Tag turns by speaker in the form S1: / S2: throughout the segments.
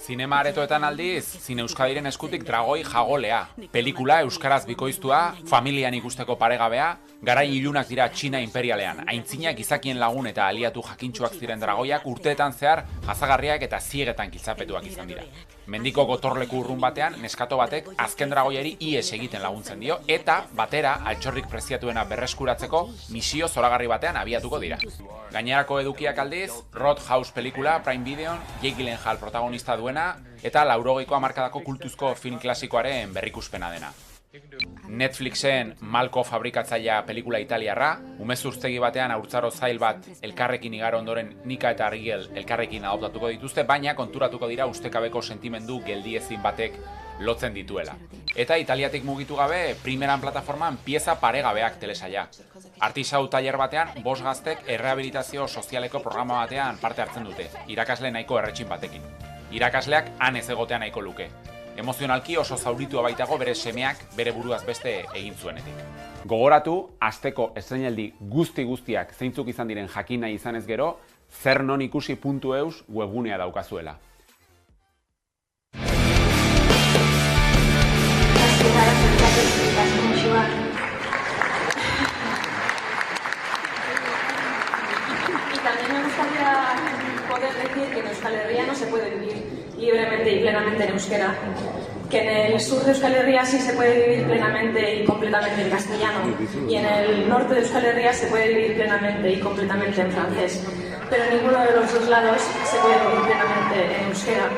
S1: Zinema aretoetan aldiz, Zine Euskadiren eskutik Dragoi Jagolea. Pelikula euskaraz bikoiztua, familian ikusteko paregabea, garai ilunak dira Txina imperialean. Aintzinak gizakien lagun eta aliatu jakintsuak ziren dragoiak urteetan zehar jazagarriak eta ziegetan giltzapetuak izan dira. Mendiko gotorleku urrun batean, neskato batek azken dragoiari ihes egiten laguntzen dio, eta batera altxorrik preziatuena berreskuratzeko misio zoragarri batean abiatuko dira. Gainerako edukiak aldiz, Roadhouse pelikula, Prime Videon, Jake Gyllenhaal protagonista duena, eta 80ko hamarkadako kultuzko film klasikoaren berrikuspena dena. Netflixen Malko fabrikatzailea pelikula italiarra, umezurtegi batean haurtzaro zail bat elkarrekin igaro ondoren Nika eta Rigel elkarrekin adoptatuko dituzte, baina konturatuko dira ustekabeko sentimendu geldiezin batek lotzen dituela. Eta Italiatik mugitu gabe, primeran plataforman pieza paregabeak telesaia. Artisau tailer batean, 5 gaztek errehabilitazio sozialeko programa batean parte hartzen dute, irakasle nahiko erretxin batekin. Irakasleak han ez egotea nahiko luke. Emozionalki oso zauritua baitago bere semeak bere buruaz beste egin zuenetik. Gogoratu, asteko estreinaldi guztiak zeintzuk izan diren jakin nahi izanez gero, zernonikusi.eus webgunea daukazuela.
S2: Y también me gustaría poder decir que en Euskal Herria no se puede vivir libremente y plenamente en euskera, que en el sur de Euskal Herria sí se puede vivir plenamente y completamente en castellano, y en el norte de Euskal Herria se puede vivir plenamente y completamente en francés, pero en ninguno de los dos lados se puede vivir plenamente en euskera.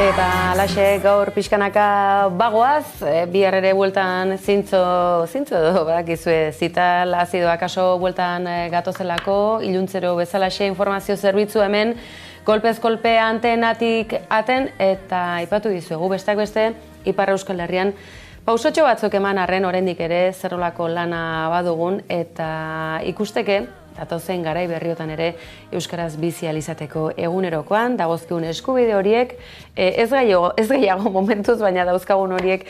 S3: Eta alaxe gaur pixkanaka bagoaz, bihar ere bueltan zintzo edo badakizue zital azidoak aso bueltan gatozelako, iluntzero bezalaxe informazio zerbitzu hemen kolpez kolpe antenatik aten, eta aipatu dizuegu besteak beste Ipar Euskal Herrian pausotxo batzuk eman arren oraindik ere zerrolako lana badugun, eta ikusteke datozen garai berriotan ere euskaraz bizi ahal izateko egunerokoan dagozkigun eskubide horiek ez gehiago momentuz, baina dauzkagun horiek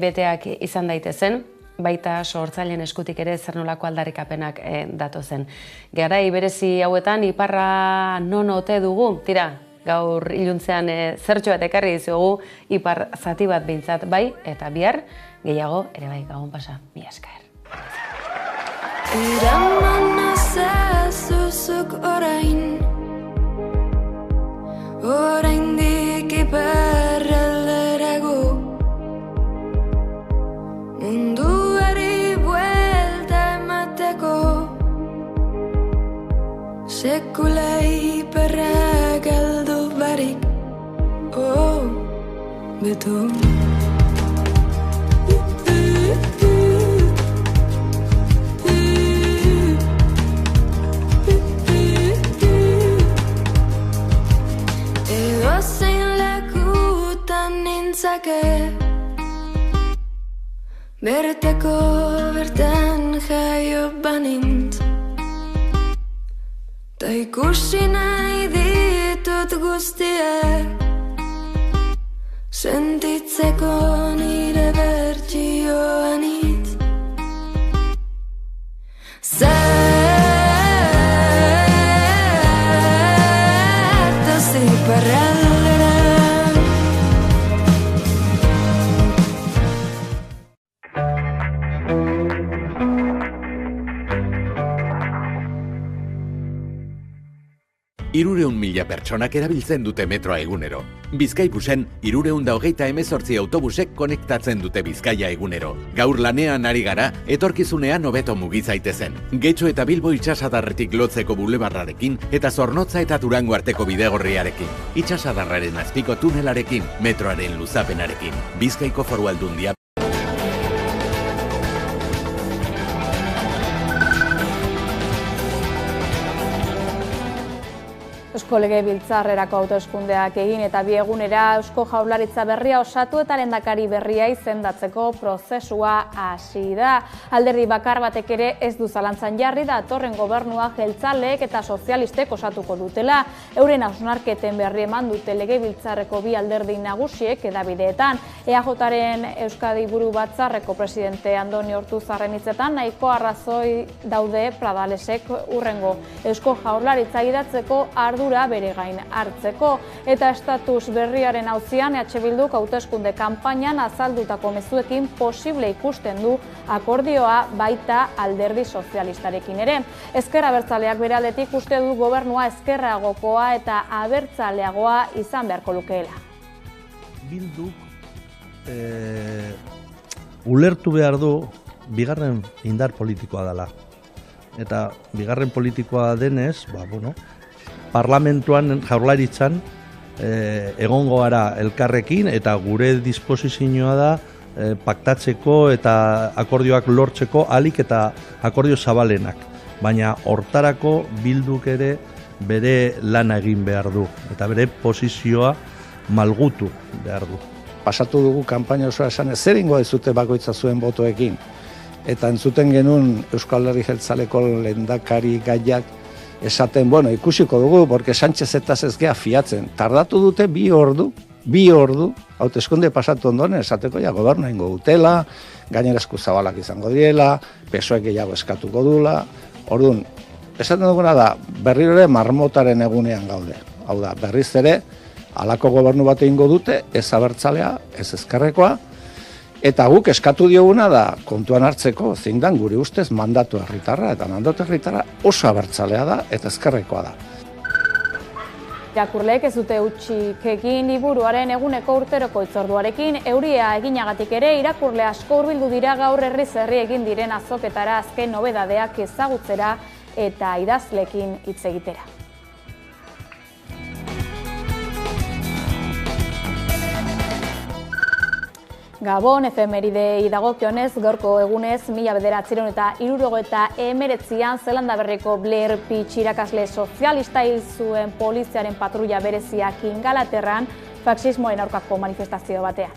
S3: beteak izan daitezen, baita sortzaileen eskutik ere zer nolako aldarrikapenak datozen. Garai berezi hauetan iparra non ote dugu? Tira, gaur iluntzean zertxo bat ekarri dizugu ipar zati bat behintzat bai, eta bihar gehiago ere bai gabon pasa. Mila esker.
S4: Eraman ezazuzuk orain, oraindik iparralderago, munduari buelta emateko, sekula iparra galdu barik, oh, beto. Bertako bertan jaio banintz, ta ikusi nahi ditut guztiak, sentitzeko nire bertsioan hitz. Zatoz iparraldera.
S5: Hirurehun mila pertsonak erabiltzen dute metroa egunero. Bizkaibusen, 328 autobusek konektatzen dute Bizkaia egunero. Gaur lanean ari gara, etorkizunean hobeto mugizaitezen. Getxo eta Bilbo itsasadarretik lotzeko bulebarrarekin eta Zornotza eta Durango arteko bidegorriarekin. Itsasadarraren azpiko tunelarekin, metroaren luzapenarekin. Bizkaiko Foru Aldundia.
S6: Eusko Legebiltzarrerako hauteskundeak egin eta bi egunera Eusko Jaurlaritza berria osatu eta lehendakari berria izendatzeko prozesua hasi da. Alderdi bakar batek ere ez du zalantzan jarri datorren gobernua jeltzaleek eta sozialistek osatuko dutela. Euren hausnarketen berri eman dute Legebiltzarreko bi alderdi nagusiek hedabideetan. EAJaren Euskadi Buru Batzarreko presidente Andoni Ortuzarren hitzetan nahiko arrazoi daude Pradalesek urrengo Eusko Jaurlaritza idatzeko ardura bere gain hartzeko. Eta estatus berriaren auzian EH Bilduk hauteskunde kanpainan azaldutako mezuekin posible ikusten du akordioa baita alderdi sozialistarekin ere. Ezker Abertzaleak bere aldetik uste du gobernua ezkerragokoa eta abertzaleagoa izan beharko lukeela.
S7: Bilduk ulertu behar du bigarren indar politikoa dela. Eta bigarren politikoa denez, parlamentuan, Jaurlaritzan, egongo gara elkarrekin eta gure disposizioa da paktatzeko eta akordioak lortzeko ahalik eta akordio zabalenak. Baina hortarako Bilduk ere bere lana egin behar du eta bere posizioa malgutu behar du.
S8: Pasatu dugu kanpaina osoa esan zer ingo dezute bakoitza zuen botoekin. Eta entzuten genuen Euskal Herri Jeltzaleko lehendakari gaiak esaten, ikusiko dugu, porque Sánchez eta ez gea fiatzen. Tardatu dute bi ordu, hauteskunde pasatu ondoren esateko gobernua ingo dutela, gainera eskuzabalak izango diela, PSOEk gehiago eskatuko dula. Orduan, esaten duguna da, berriro ere marmotaren egunean gaude. Hau da, berriz ere, halako gobernu bat egingo dute, ez abertzalea, ez ezkerrekoa, eta guk eskatu dioguna da kontuan hartzeko zindan gure ustez mandatu herritarra, eta mandatu herritarra oso abertzalea da eta ezkerrekoa da.
S6: Irakurleek ez dute hutsik egin liburuaren eguneko urteroko hitzorduarekin, euria eginagatik ere irakurle asko hurbildu dira gaur herriz herri egin diren azoketara azken nobedadeak ezagutzera eta idazleekin hitz egitera. Gabon, efemeridei dagokionez, gaurko egunez, 1979an Zelanda Berriko Blair Pitch irakasle sozialista hil zuen poliziaren patrulla bereziak Ingalaterran faxismoen aurkako manifestazio batean.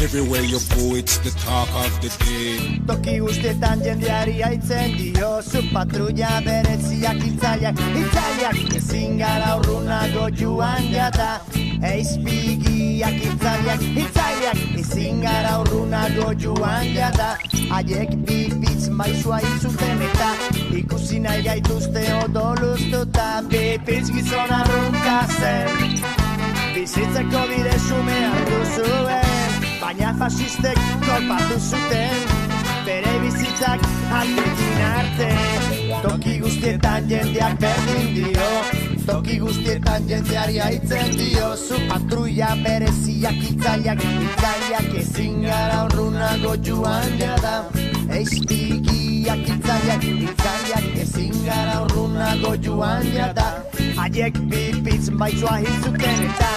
S9: Everywhere you go, it's the talk of the day.
S10: Toki guztietan jendeari aitzen diozu patrulla bereziak hiltzaileak ezin gara urrunago joan jata. Eizpigiak hiltzaileak ezin gara urrunago joan jata. Haiek bipitz maizua izuten eta ikusi nahi gaituzte odoluztuta. Bipitz gizon arrunka zen, bizitzeko bide xumea duzuen. Baina fasistek kolpatu zuten, bere bizitzak aldekin arte. Toki guztietan jendeak berdin dio, toki guztietan jendeari aitzen dio. Zu patrulla bereziak hiltzaileak ezin gara urrunago joan jada. Eizpigiak hiltzaileak ezin gara urrunago joan jada. Haiek bipitz maizua hiltzuten eta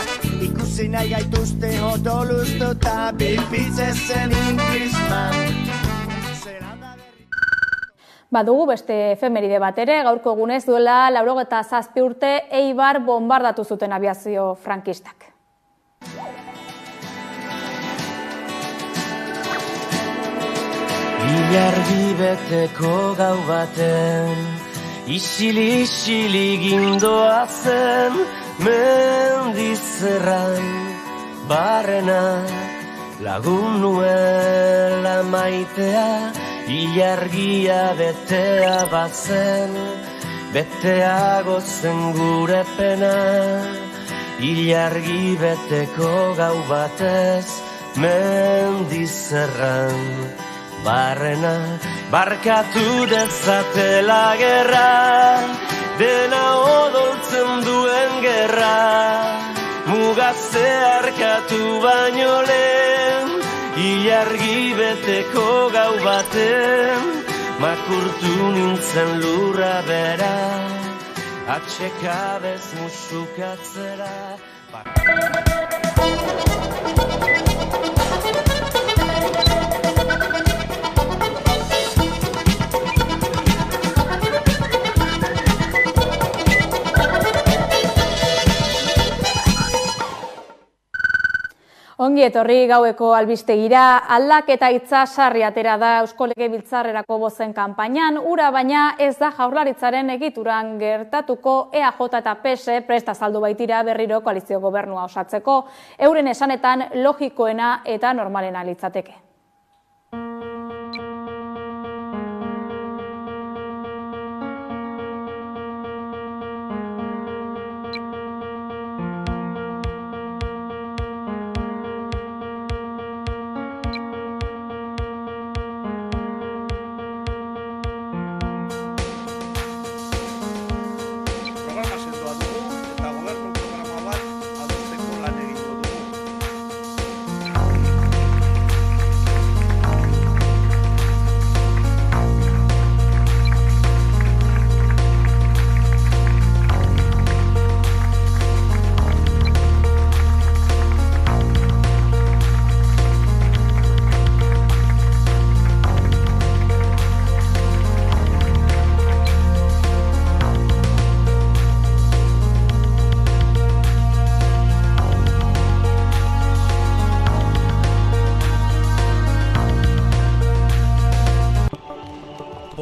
S10: ikusi nahi gaituzte odoluztuta. Bipitz ezen Inglisman.
S6: Badugu beste efemeride bat ere, gaurko egunez duela 97 urte Eibar bombardatu zuten abiazio frankistak.
S11: Ilargi beteko gau baten, isili gindoa zen, mendizerran barrena, lagun nuela maitea, ilargia betea bazen, beteago zen gure pena, ilargi beteko gau batez, mendizerran barrena, barkatu dezatela gerra, dena odoltzen duen gerra, mugazte arkatu baino lehen, ilargi beteko gau baten, makurtu nintzen lurra bera, atxekabez musukatzera.
S6: Ongi etorri gaueko albistegira, aldaketa hitza sarri atera da Eusko Legebiltzarrerako bozen kanpainan, ura baina ez da Jaurlaritzaren egituran gertatuko. EAJ eta PSE prest azaldu baitira berriro koalizio gobernua osatzeko, euren esanetan logikoena eta normalena litzateke.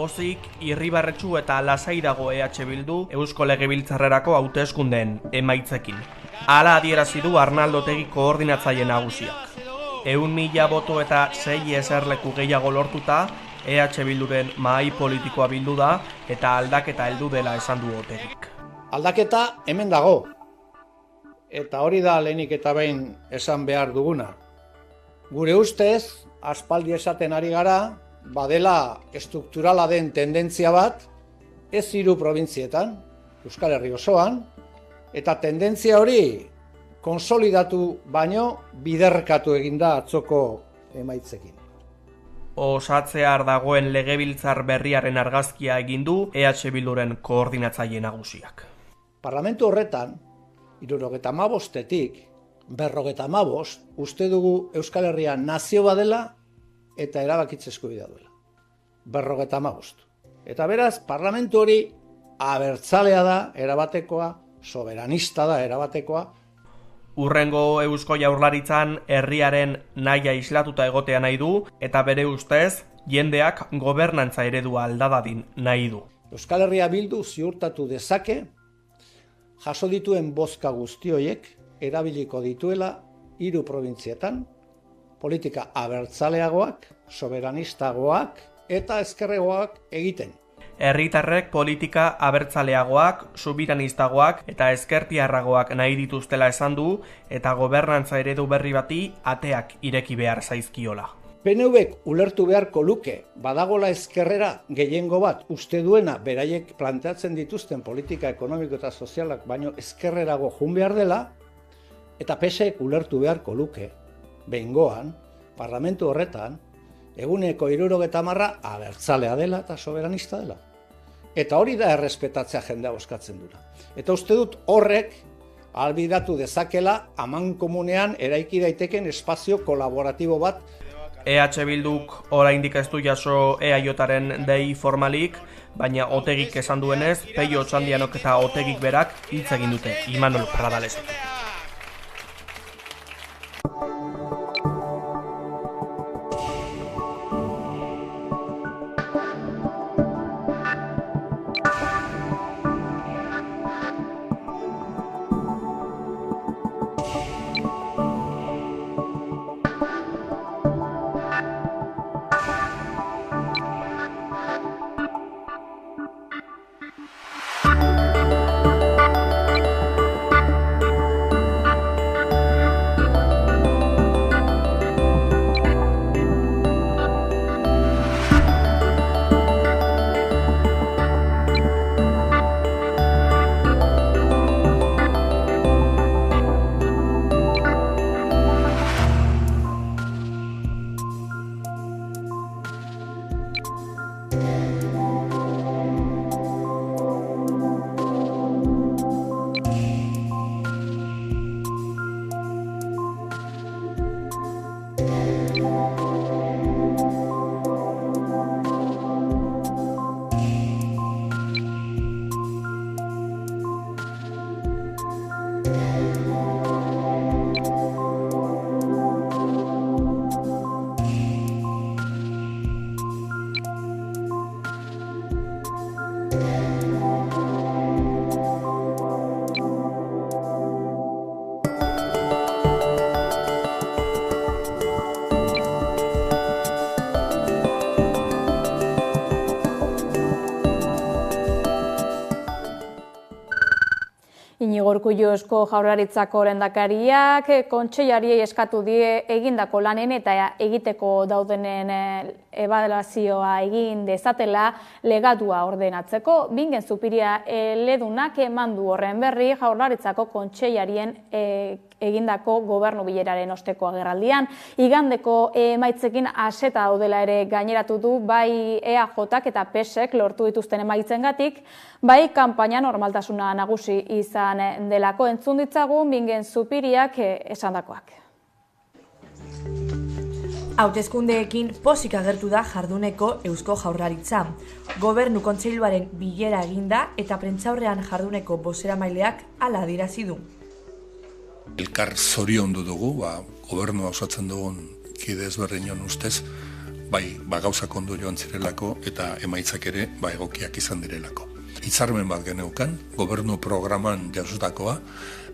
S12: Pozik, irribarretsu eta lasai dago EH Bildu Eusko Legebiltzarrerako hauteskundeen emaitzekin. Hala adierazi du Arnaldo Otegi koordinatzaile nagusiak. 100.000 boto eta 6 eserleku gehiago lortuta, EH Bilduren mahai politikoa bildu da eta aldaketa heldu dela esan du Otegik.
S8: Aldaketa hemen dago. Eta hori da lehenik eta behin esan behar duguna. Gure ustez, aspaldi esaten ari gara, badela estrukturala den tendentzia bat, ez 3 probintzietan, Euskal Herri osoan, eta tendentzia hori konsolidatu baino biderkatu eginda atzoko emaitzekin.
S12: Osatzear dagoen legebiltzar berriaren argazkia egin du EH Bilduren koordinatzaile nagusiak.
S8: Parlamentu horretan, 75-etik 55 uste dugu Euskal Herria nazio badela eta erabakitze eskubidea duela. 55. Eta beraz, parlamentu hori abertzalea da erabatekoa, soberanista da erabatekoa.
S12: Urrengo Eusko Jaurlaritzan herriaren nahia islatuta egotea nahi du eta bere ustez jendeak gobernantza eredua aldadadin nahi du.
S8: Euskal Herria Bildu ziurtatu dezake jaso dituen bozka guzti horiek erabiliko dituela 3 probintzietan, politika abertzaleagoak, soberanistagoak eta ezkerregoak egiten.
S12: Herritarrek politika abertzaleagoak, subiranistagoak eta ezkertiarragoak nahi dituztela esan du eta gobernantza eredu berri bati ateak ireki behar zaizkiola.
S8: PNVek ulertu beharko luke badagola ezkerrera gehiengo bat uste duena beraiek planteatzen dituzten politika ekonomiko eta sozialak baino ezkerrerago jun behar dela, eta PSek ulertu beharko luke behingoan, parlamentu horretan, eguneko 70% abertzalea dela eta soberanista dela. Eta hori da errespetatzea jendea bozkatzen dura. Eta uste dut horrek ahalbidatu dezakela amankomunean eraiki daiteken espazio kolaboratibo bat.
S12: EH Bilduk oraindik ez du jaso EAJaren dei formalik, baina Otegik esan duenez, Peio Otxandianok eta Otegik berak hitz egin dute Imanol Pradalesekin.
S6: Iñigo Urkullu Eusko Jaurlaritzako lehendakariak kontseilariei eskatu die egindako lanen eta egiteko daudenen ebaluazioa egin dezatela legatua ordenatzeko. Bingen Zupiria eledunak eman du horren berri Jaurlaritzako kontseilarien egindako gobernu bileraren osteko agerraldian. Igandeko emaitzekin aseta daudela ere gaineratu du bai EAJak eta PSek lortu dituzten emaitzengatik, bai kanpaina normaltasuna nagusi izan delako. Entzun ditzagun Bingen Zupiriak esandakoak.
S13: Hauteskundeekin pozik agertu da jarduneko Eusko Jaurlaritza. Gobernu kontseiluaren bilera eginda eta prentsaurrean jarduneko bozeramaileak hala adierazi du.
S14: Elkar zoriondu dugu, gobernua osatzen dugun kide ezberdinon ustez, gauzak ondo joan zirelako eta emaitzak ere egokiak izan direlako. Hitzarmen bat geneukan, gobernu programan jasutakoa,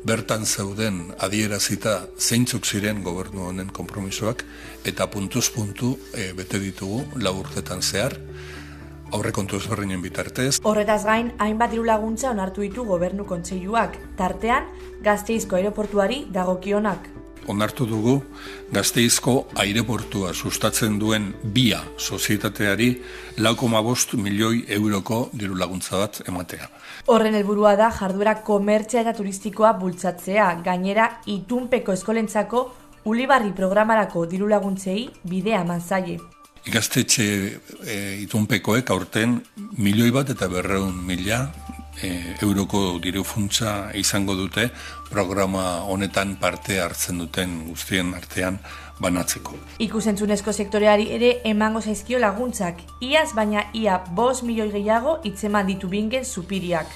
S14: bertan zeuden adierazita zeintzuk ziren gobernu honen konpromisoak eta puntuz puntu bete ditugu 4 urtetan zehar, aurrekontu ezberdinen bitartez.
S13: Horretaz gain, hainbat dirulaguntza onartu ditu gobernu kontseiluak, tartean Gasteizko aireportuari dagokionak.
S14: Onartu dugu Gasteizko aireportua sustatzen duen BIA sozietateari 4,5 milioi euroko dirulaguntza bat ematea.
S13: Horren helburua da jarduera komertzia eta turistikoa bultzatzea, gainera itunpeko eskolentzako Ulibarri programarako dirulaguntzei bidea eman zaie.
S14: Ikastetxe itunpekoek aurten 1,200,000 euroko diru funtsa izango dute programa honetan parte hartzen duten guztien artean banatzeko.
S13: Ikusentzunezko sektoreari ere emango zaizkio laguntzak, iaz baina ia 5 milioi gehiago hitzeman ditu Bingen Zupiriak.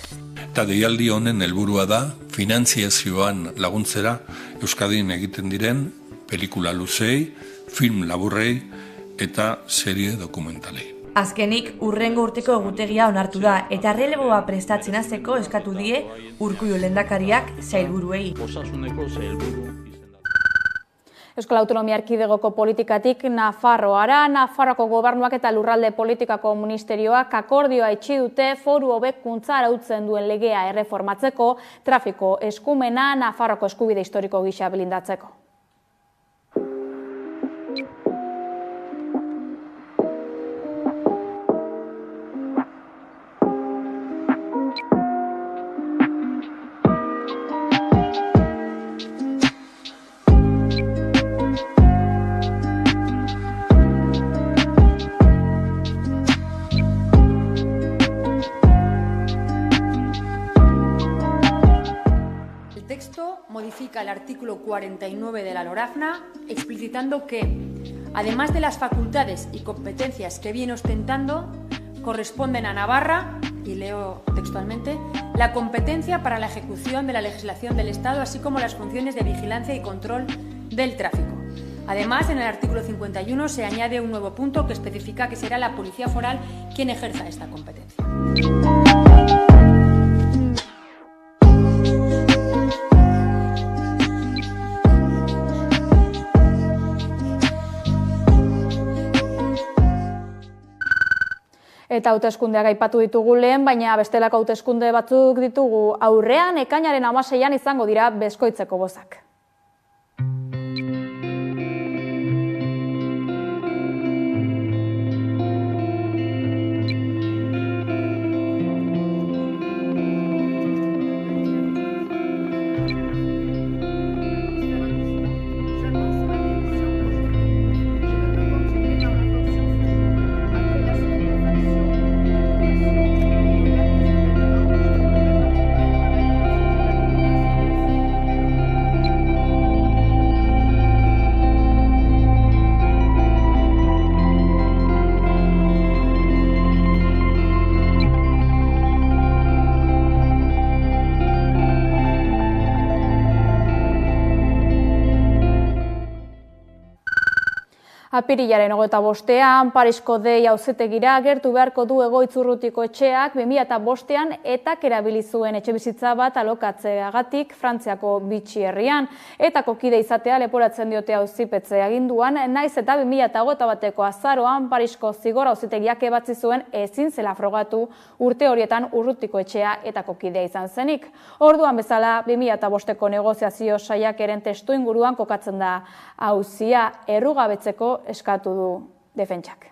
S14: Eta deialdi honen helburua da finantziazioan laguntzera Euskadin egiten diren pelikula luzei, film laburrei eta serie dokumentalei.
S13: Azkenik, hurrengo urteko egutegia onartu da eta releboa prestatzen hasteko eskatu die Urkullu lehendakariak sailburuei.
S6: Euskal Autonomia Erkidegoko politikatik Nafarroara, Nafarroako gobernuak eta lurralde politikako ministerioak akordioa itxi dute foru hobekuntza arautzen duen legea erreformatzeko, trafiko eskumena Nafarroako eskubide historiko gisa blindatzeko.
S15: Modifica el artículo 49 de la LORAFNA, explicitando que, además de las facultades y competencias que viene ostentando, corresponden a Navarra, y leo textualmente, la competencia para la ejecución de la legislación del Estado, así como las funciones de vigilancia y control del tráfico. Además, en el artículo 51 se añade un nuevo punto que especifica que será la Policía Foral quien ejerza esta competencia.
S6: Eta hauteskundeak aipatu ditugu lehen, baina bestelako hauteskunde batzuk ditugu aurrean, ekainaren 16an izango dira Beskoitzeko bozak. Apirilaren 25ean, Parisko Dei auzitegira gertu beharko du Egoitzurrutiko etxeak 2005ean etak erabili zuen etxebizitza bat alokatzeagatik Frantziako Bitxi herrian. Etako kide izatea leporatzen diote auzipetze aginduan, naiz eta 2021ko azaroan Parisko zigor auzitegiak ebatzi zuen ezin zela frogatu urte horietan Urrutiko etxea etako kidea izan zenik. Orduan bezala 2005ko negoziazio saiakeren testu inguruan kokatzen da auzia, errugabetzeko eskatu du defentsak.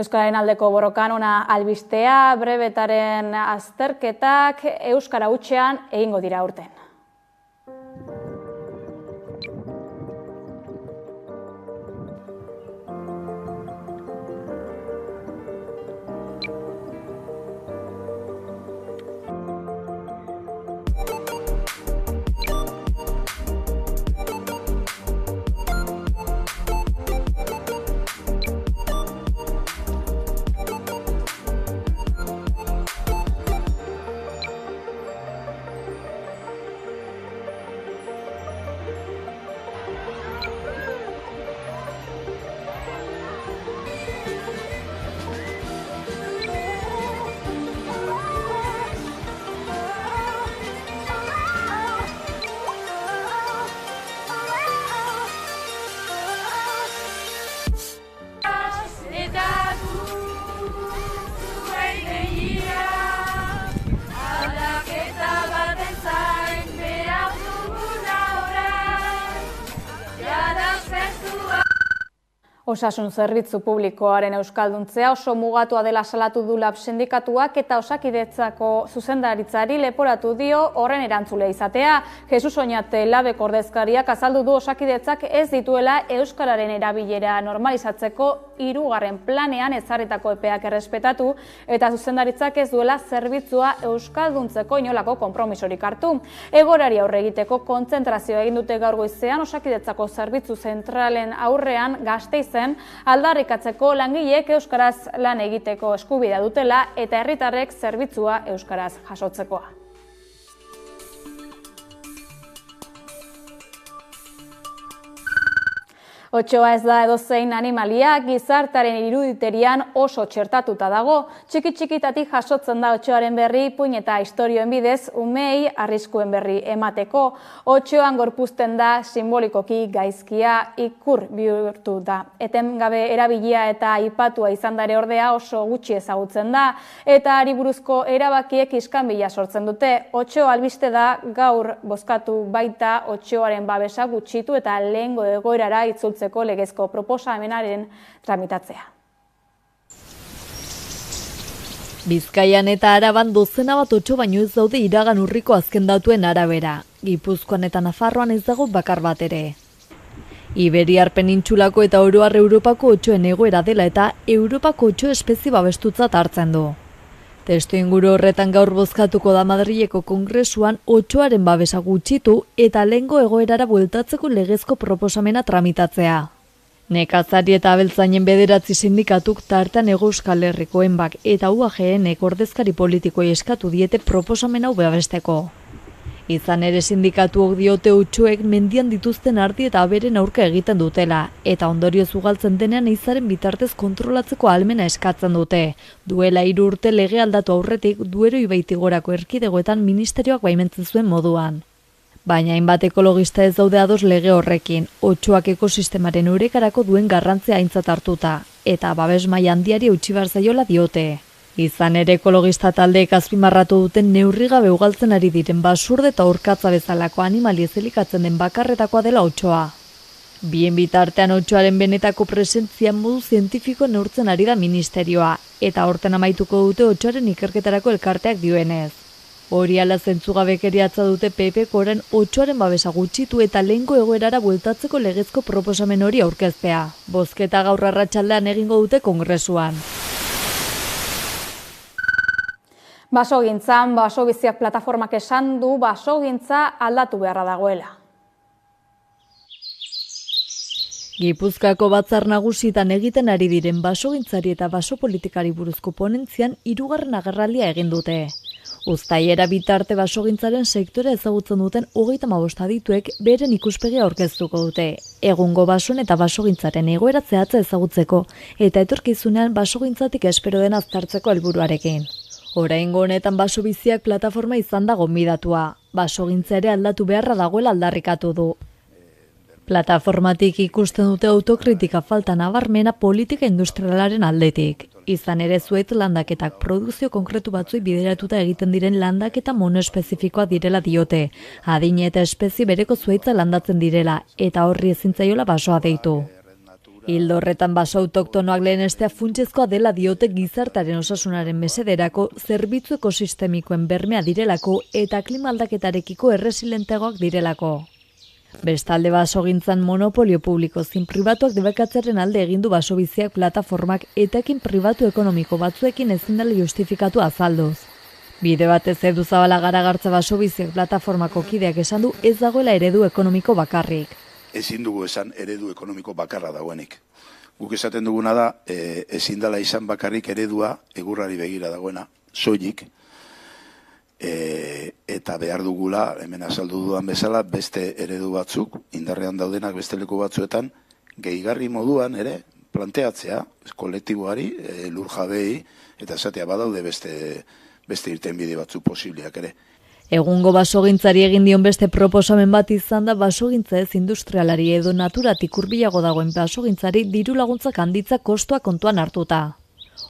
S6: Euskararen aldeko borrokan ona albistea, brebetaren azterketak Euskara hutsean egingo dira aurten. Osasun zerbitzu publikoaren euskalduntzea oso mugatua dela salatu du LAB sindikatuak eta Osakidetzako zuzendaritzari leporatu dio horren erantzule izatea. Jesus Oñate LABeko ordezkariak azaldu du Osakidetzak ez dituela euskararen erabilera normalizatzeko 3. planean ezarritako epeak errespetatu eta zuzendaritzak ez duela zerbitzua euskalduntzeko inolako konpromisorik hartu. Egoerari aurre egiteko kontzentrazioa egin dute gaur goizean Osakidetzako zerbitzu zentralen aurrean Gasteizen aldarrikatzeko langileek euskaraz lan egiteko eskubidea dutela eta herritarrek zerbitzua euskaraz jasotzekoa. Otsoa ez da edozein animalia, gizartaren iruditerrian oso txertatuta dago. Txiki-txikitatik jasotzen da otsoaren berri, ipuin eta istorioen bidez, umei arriskuen berri emateko. Otsoan gorpuzten da simbolikoki gaizkia ikur bihurtu da. Etengabe erabilia eta aipatua izan dare ordea oso gutxi ezagutzen da, eta ari buruzko erabakiek iskanbila sortzen dute. Otso albiste da gaur bozkatu baita otsoaren babesa gutxitu eta lehengo egoerara itzultzen legezko proposamenaren tramitatzea.
S16: Bizkaian eta Araban dozena bat otso baino ez daude iragan urriko azken datuen arabera. Gipuzkoan eta Nafarroan ez dago bakar bat ere. Iberiar penintsulako eta oro har Europako otsoen egoera dela eta Europako otso espezie babestutzat hartzen du. Testu inguru horretan gaur bozkatuko da Madrileko Kongresuan otsoaren babesa gutxitu eta lehengo egoerara bueltatzeko legezko proposamena tramitatzea. Nekazari eta abeltzainen 9 sindikatuk tartean Hego Euskal Herriko Enbak eta UAGnek ordezkari politikoi eskatu diete proposamen hau babesteko. Izan ere sindikatuok diote otsoek mendian dituzten ardi eta aberen aurka egiten dutela, eta ondorioz ugaltzen denean eizaren bitartez kontrolatzeko ahalmena eskatzen dute. Duela 3 urte lege aldatu aurretik Duero ibaitigorako erkidegoetan ministerioak baimentzen zuen moduan. Baina hainbat ekologista ez daude ados lege horrekin, otsoak ekosistemaren urekarako duen garrantzia aintzat hartuta, eta babes maila handiari eutsi behar zaiola diote. Izan ere ekologista taldeek azpimarratu duten neurrigabe ugaltzen ari diren basurde eta urkatza bezalako animali ez elikatzen den bakarretakoa dela otsoa. Bien bitartean otsoaren benetako presentzia modu zientifiko neurtzen ari da ministerioa, eta horten amaituko dute otsoaren ikerketarako elkarteak dioenez. Hori ala zentzugabekeriatza dute PP-koren otsoaren babesa gutxitu eta lehengo egoerara bueltatzeko legezko proposamen hori aurkeztea. Bozketa gaur arratsaldean egingo dute kongresuan.
S6: Basogintzan, Basobiziak plataformak esan du basogintza aldatu beharra dagoela.
S16: Gipuzkoako batzar nagusitan egiten ari diren basogintzari eta basopolitikari buruzko ponentzian 3. agerraldia egin dute. Uztailera bitarte basogintzaren sektore ezagutzen duten 35 adituek beren ikuspegia aurkeztuko dute. Egungo basoen eta basogintzaren egoera zehatza ezagutzeko eta etorkizunean basogintzatik espero den aztertzeko helburuarekin. Oraingo honetan Basobiziak plataforma izan da gonbidatua. Basogintza ere aldatu beharra dagoela aldarrikatu du. Plataformatik ikusten dute autokritika falta nabarmena politika industrialaren aldetik. Izan ere zuhaitz landaketak produkzio konkretu batzui bideratuta egiten diren landaketa monoespezifikoa direla diote. Adine eta espezie bereko zuhaitza landatzen direla eta horri ezin zaiola basoa deitu. Ildo horretan baso autoktonoak lehenestea funtsezkoa dela diote gizartaren osasunaren mesederako, zerbitzu ekosistemikoen bermea direlako eta klima aldaketarekiko erresilenteagoak direlako. Bestalde basogintzan monopolio publiko zin pribatuak debekatzearen alde egin du Basobiziak plataformak etakin pribatu ekonomiko batzuekin ezin dela justifikatu azalduz. Bide batez Edu Zabala Garagartza Basobiziak plataformako kideak esan du ez dagoela eredu ekonomiko bakarrik.
S17: Ezin dugu esan eredu ekonomiko bakarra dagoenik. Guk esaten duguna da, ezin dela izan bakarrik eredua egurrari begira dagoena, soilik, eta behar dugula, hemen azaldu dudan bezala, beste eredu batzuk, indarrean daudenak beste leku batzuetan, gehigarri moduan ere, planteatzea, kolektiboari, lur jabei, eta esatea badaude beste irtenbide batzuk posibliak ere.
S16: Egungo basogintzari egin dion beste proposamen bat izan da basogintza ez industrialari edo naturatik hurbilago dagoen basogintzari diru laguntzak handitza kostua kontuan hartuta.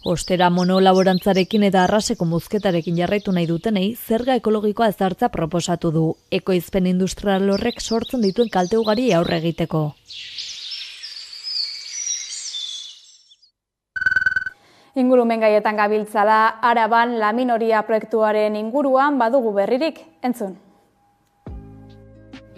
S16: Ostera monolaborantzarekin eta arraseko muzketarekin jarraitu nahi dutenei zerga ekologikoa ezartza proposatu du, ekoizpen industrial horrek sortzen dituen kalte ugari aurre egiteko.
S6: Ingurumen gaietan gabiltzala, Araban La Minoria proiektuaren inguruan badugu berririk, entzun.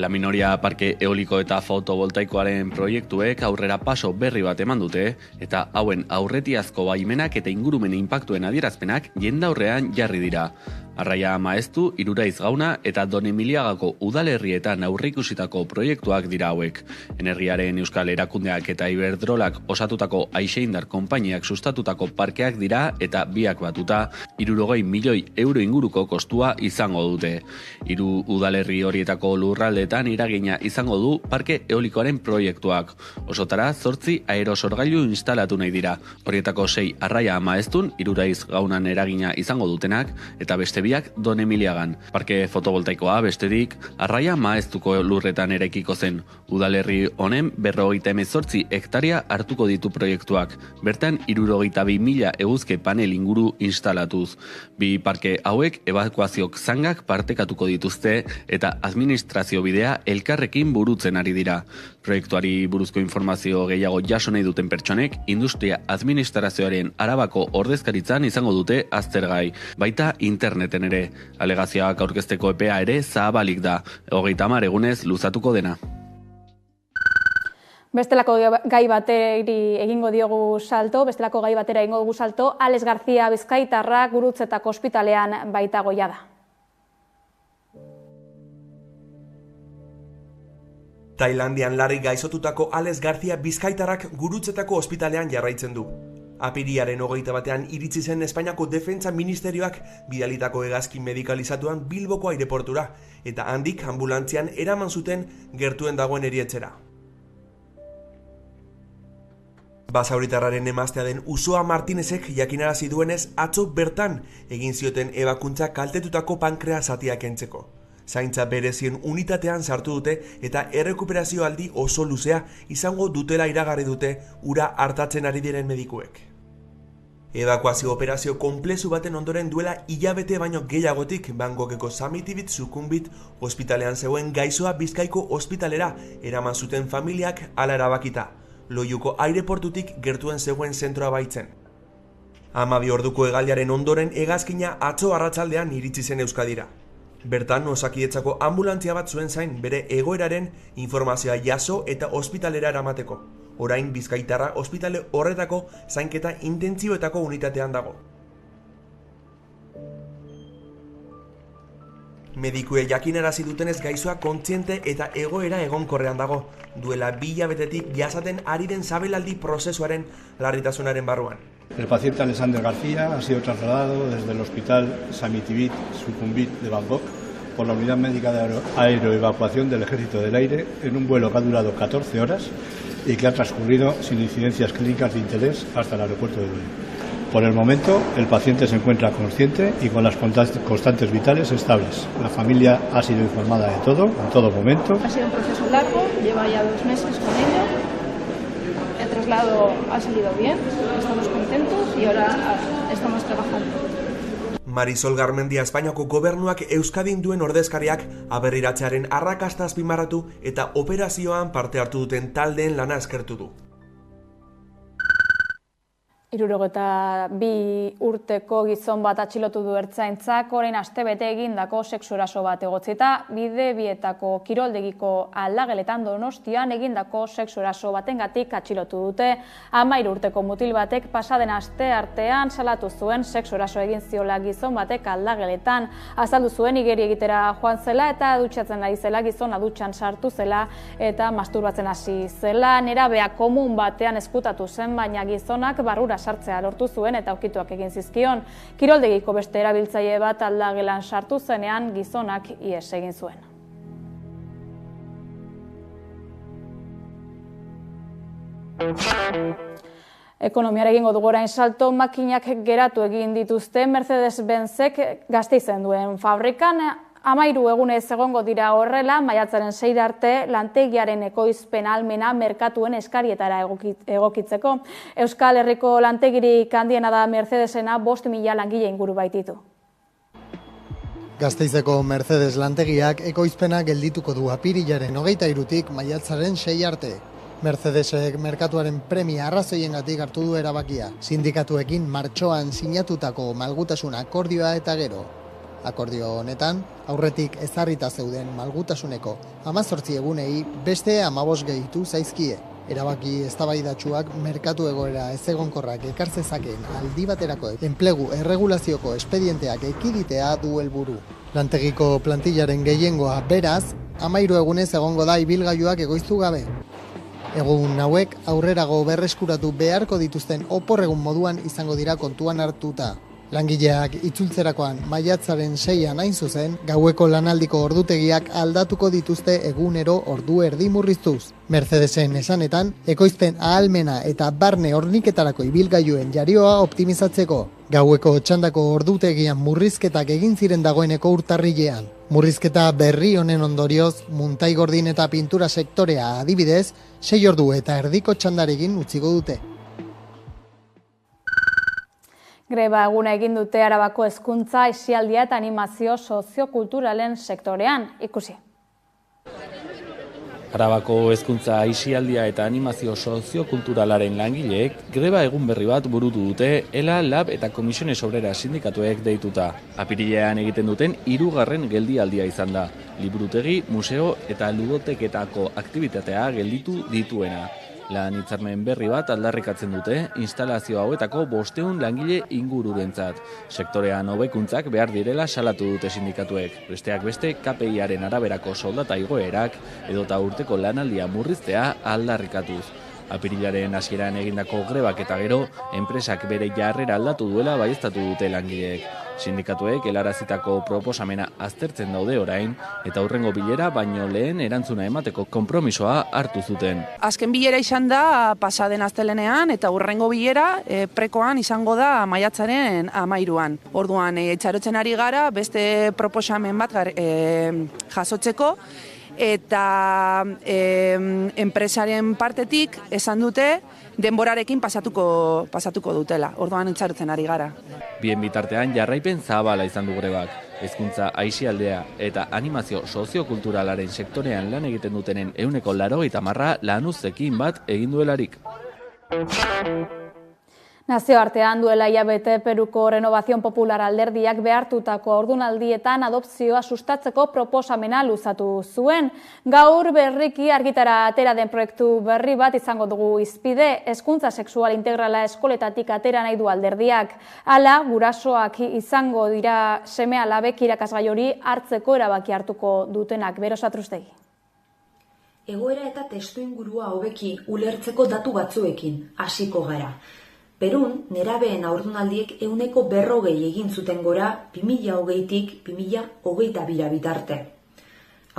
S18: La Minoria parke eoliko eta fotovoltaikoaren proiektuek aurrera paso berri bat eman dute, eta hauen aurretiazko baimenak eta ingurumen inpaktuen adierazpenak jendaurrean jarri dira. Arraia Maeztu, Iruraiz Gauna eta Don Emiliagako udalerrietan aurreikusitako proiektuak dira hauek. Energiaren Euskal Erakundeak eta Iberdrolak osatutako Aixeindar konpainiak sustatutako parkeak dira eta biak batuta 60 milioi euro inguruko kostua izango dute. 3 udalerri horietako lurraldeetan eragina izango du parke eolikoaren proiektuak. Osotara 8 aerosorgailu instalatu nahi dira. Horietako 6 Arraia Maeztun, Iruraiz Gaunan eragina izango dutenak eta beste biak Don Emiliagan. Parke fotovoltaikoa besterik Arraia Maeztuko lurretan eraikiko zen. Udalerri honen 58 hektaria hartuko ditu proiektuak. Bertan 62.000 eguzke panel inguru instalatuz. Bi parke hauek ebakuaziok zangak partekatuko dituzte eta administrazio bidea elkarrekin burutzen ari dira. Proiektuari buruzko informazio gehiago jaso nahi duten pertsonek industria administrazioaren Arabako ordezkaritzan izango dute aztergai, baita interneten ere. Alegazioak aurkezteko epea ere zabalik da, 30 egunez luzatuko dena.
S6: Bestelako gai bateri egingo diogu salto, Alex García Bizkaitarra Gurutzetako ospitalean baitagoia da.
S12: Tailandian larri gaizotutako Alex García Bizkaitarrak Gurutzetako ospitalean jarraitzen du. Apiriaren 21 iritsi zen Espainiako Defentsa Ministerioak bidalitako hegazkin medikalizatuan Bilboko aireportura, eta handik ambulantzian eraman zuten gertuen dagoen erietxera. Basauritarraren emaztea den Usoa Martinezek jakinarazi duenez atzo bertan egin zioten ebakuntza kaltetutako pankrea zatia kentzeko. Zaintza berezien unitatean sartu dute eta errekuperazio aldi oso luzea izango dutela iragarri dute ura hartatzen ari diren medikuek. Ebakuazio operazio konplezu baten ondoren duela hilabete baino gehiagotik Bangkokeko Samitibit Sukhumvit ospitalean zegoen gaixoa Bizkaiko ospitalera eraman zuten familiak hala erabakita, Loiuko aireportutik gertuen zegoen zentroa baitzen. 12 orduko hegaldiaren ondoren hegazkina atzo arratsaldean iritsi zen Euskadira. Bertan Osakidetzako anbulantzia bat zuen zain bere egoeraren informazioa jaso eta ospitalera eramateko. Orain Bizkaitarra ospitale horretako zainketa intentzioetako unitatean dago. Medikue jakinarazi dutenez gaixoa kontziente eta egoera egonkorrean dago, duela 2 hilabetetik jasaten ari den sabelaldi prozesuaren larritasunaren barruan.
S19: El paciente Alexander García ha sido trasladado desde el hospital Samitibit Sukhumvit de Bangkok por la unidad médica de aeroevacuación del Ejército del Aire en un vuelo que ha durado 14 horas y que ha transcurrido sin incidencias clínicas de interés hasta el aeropuerto de Loiu. Por el momento, el paciente se encuentra consciente y con las constantes vitales estables. La familia ha sido informada de todo, en todo momento.
S6: Ha sido un proceso largo, lleva ya 2 meses con ello. El traslado ha salido bien, estamos contentos y ahora estamos trabajando.
S12: Marisol Garmendia Espainiako gobernuak Euskadin duen ordezkariak aberriratzearen arrakasta azpimarratu eta operazioan parte hartu duten taldeen lana eskertu du.
S6: 62 urteko gizon bat atxilotu du ertzaintzak orain astebete egindako sexu eraso bat egotzita, Bidebietako kiroldegiko aldageletan Donostian egindako sexu eraso batengatik atxilotu dute. 13 urteko mutil batek pasaden aste artean salatu zuen sexu eraso egin ziola gizon batek aldageletan. Azaldu zuen igeri egitera joan zela eta dutxatzen ari zela, gizona dutxan sartu zela eta masturbatzen hasi zela. Nerabea komun batean ezkutatu zen, baina gizonak barrura sartzea lortu zuen eta aukituak egin zizkion. Kiroldegiko beste erabiltzaile bat aldagelan sartu zenean gizonak ihes egin zuen. Ekonomiara egingo dugu orain salto, makinak geratu egin dituzte Mercedes-Benzek Gasteizen duen fabrikan. 13 egunez egongo dira horrela, maiatzaren 6 arte lantegiaren ekoizpen ahalmena merkatuen eskarietara egokitzeko. Euskal Herriko lantegirik handiena da Mercedesena, 5.000 langile inguru baititu.
S20: Gasteizeko Mercedes lantegiak ekoizpena geldituko du apirilaren 23tik maiatzaren 6 arte. Mercedesek merkatuaren premia arrazoiengatik hartu du erabakia. Sindikatuekin martxoan sinatutako malgutasun akordioa eta gero. Akordio honetan, aurretik ezarrita zeuden malgutasuneko 18 egunei beste 15 gehitu zaizkie. Erabaki eztabaidatsuak merkatu egoera ezegonkorrak ekar zezakeen aldi baterako enplegu erregulazioko espedienteak ekiditea du helburu. Lantegiko plantillaren gehiengoa beraz, 13 egunez egongo da ibilgailuak egoiztu gabe. Egun hauek aurrerago berreskuratu beharko dituzten oporregun moduan izango dira kontuan hartuta. Langileak itzultzerakoan maiatzaren 6an hain zuzen, gaueko lanaldiko ordutegiak aldatuko dituzte egunero ordu erdi murriztuz. Mercedesen esanetan, ekoizpen ahalmena eta barne horniketarako ibilgailuen jarioa optimizatzeko. Gaueko txandako ordutegian murrizketak egin ziren dagoeneko urtarrilean. Murrizketa berri honen ondorioz, muntai gordin eta pintura sektorea adibidez, 6 ordu eta erdiko txandarekin utziko dute.
S6: Greba eguna egin dute Arabako hezkuntza, aisialdia eta animazio soziokulturalen sektorean. Ikusi.
S18: Arabako hezkuntza, aisialdia eta animazio soziokulturalaren langileek greba egun berri bat burutu dute ELA, LAB eta Komisiones Obrera sindikatuek deituta. Apirilean egiten duten 3. geldialdia izan da. Liburutegi, museo eta ludoteketako aktibitatea gelditu dituena. Lan hitzarmen berri bat aldarrikatzen dute instalazio hauetako 500 langile ingururentzat. Sektorean hobekuntzak behar direla salatu dute sindikatuek. Besteak beste KPI-aren araberako soldata igoerak edota urteko lanaldia murriztea aldarrikatuz. Apirilaren hasieran egindako grebak eta gero, enpresak bere jarrera aldatu duela baieztatu dute langileek. Sindikatuek helarazitako proposamena aztertzen daude orain, eta hurrengo bilera baino lehen erantzuna emateko konpromisoa hartu zuten.
S21: Azken bilera izan da pasaden astelenean, eta hurrengo bilera prekoan izango da maiatzaren 13an. Orduan, itxarotzen ari gara, beste proposamen bat jasotzeko, eta enpresaren partetik esan dute denborarekin pasatuko dutela. Orduan itxarotzen ari gara.
S18: Bien bitartean jarraipen zabala izan du grebak. Hezkuntza aisialdea eta animazio soziokulturalaren sektorean lan egiten dutenen 80% lanuztekin bat egin duelarik.
S6: Nazioartean duela hilabete Peruko Renovación Popular alderdiak behartutako ordunaldietan adopzioa sustatzeko proposamena luzatu zuen. Gaur berriki argitara atera den proiektu berri bat izango dugu hizpide, hezkuntza sexual integrala eskoletatik atera nahi du alderdiak. Hala, gurasoak izango dira seme-alabek irakasgai hori hartzeko erabaki hartuko dutenak. Beros Atrustegi.
S22: Egoera eta testuingurua hobeki ulertzeko datu batzuekin hasiko gara. Perun, nerabeen haurdunaldiek 140 egin zuten gora 2020tik 2022 bitarte.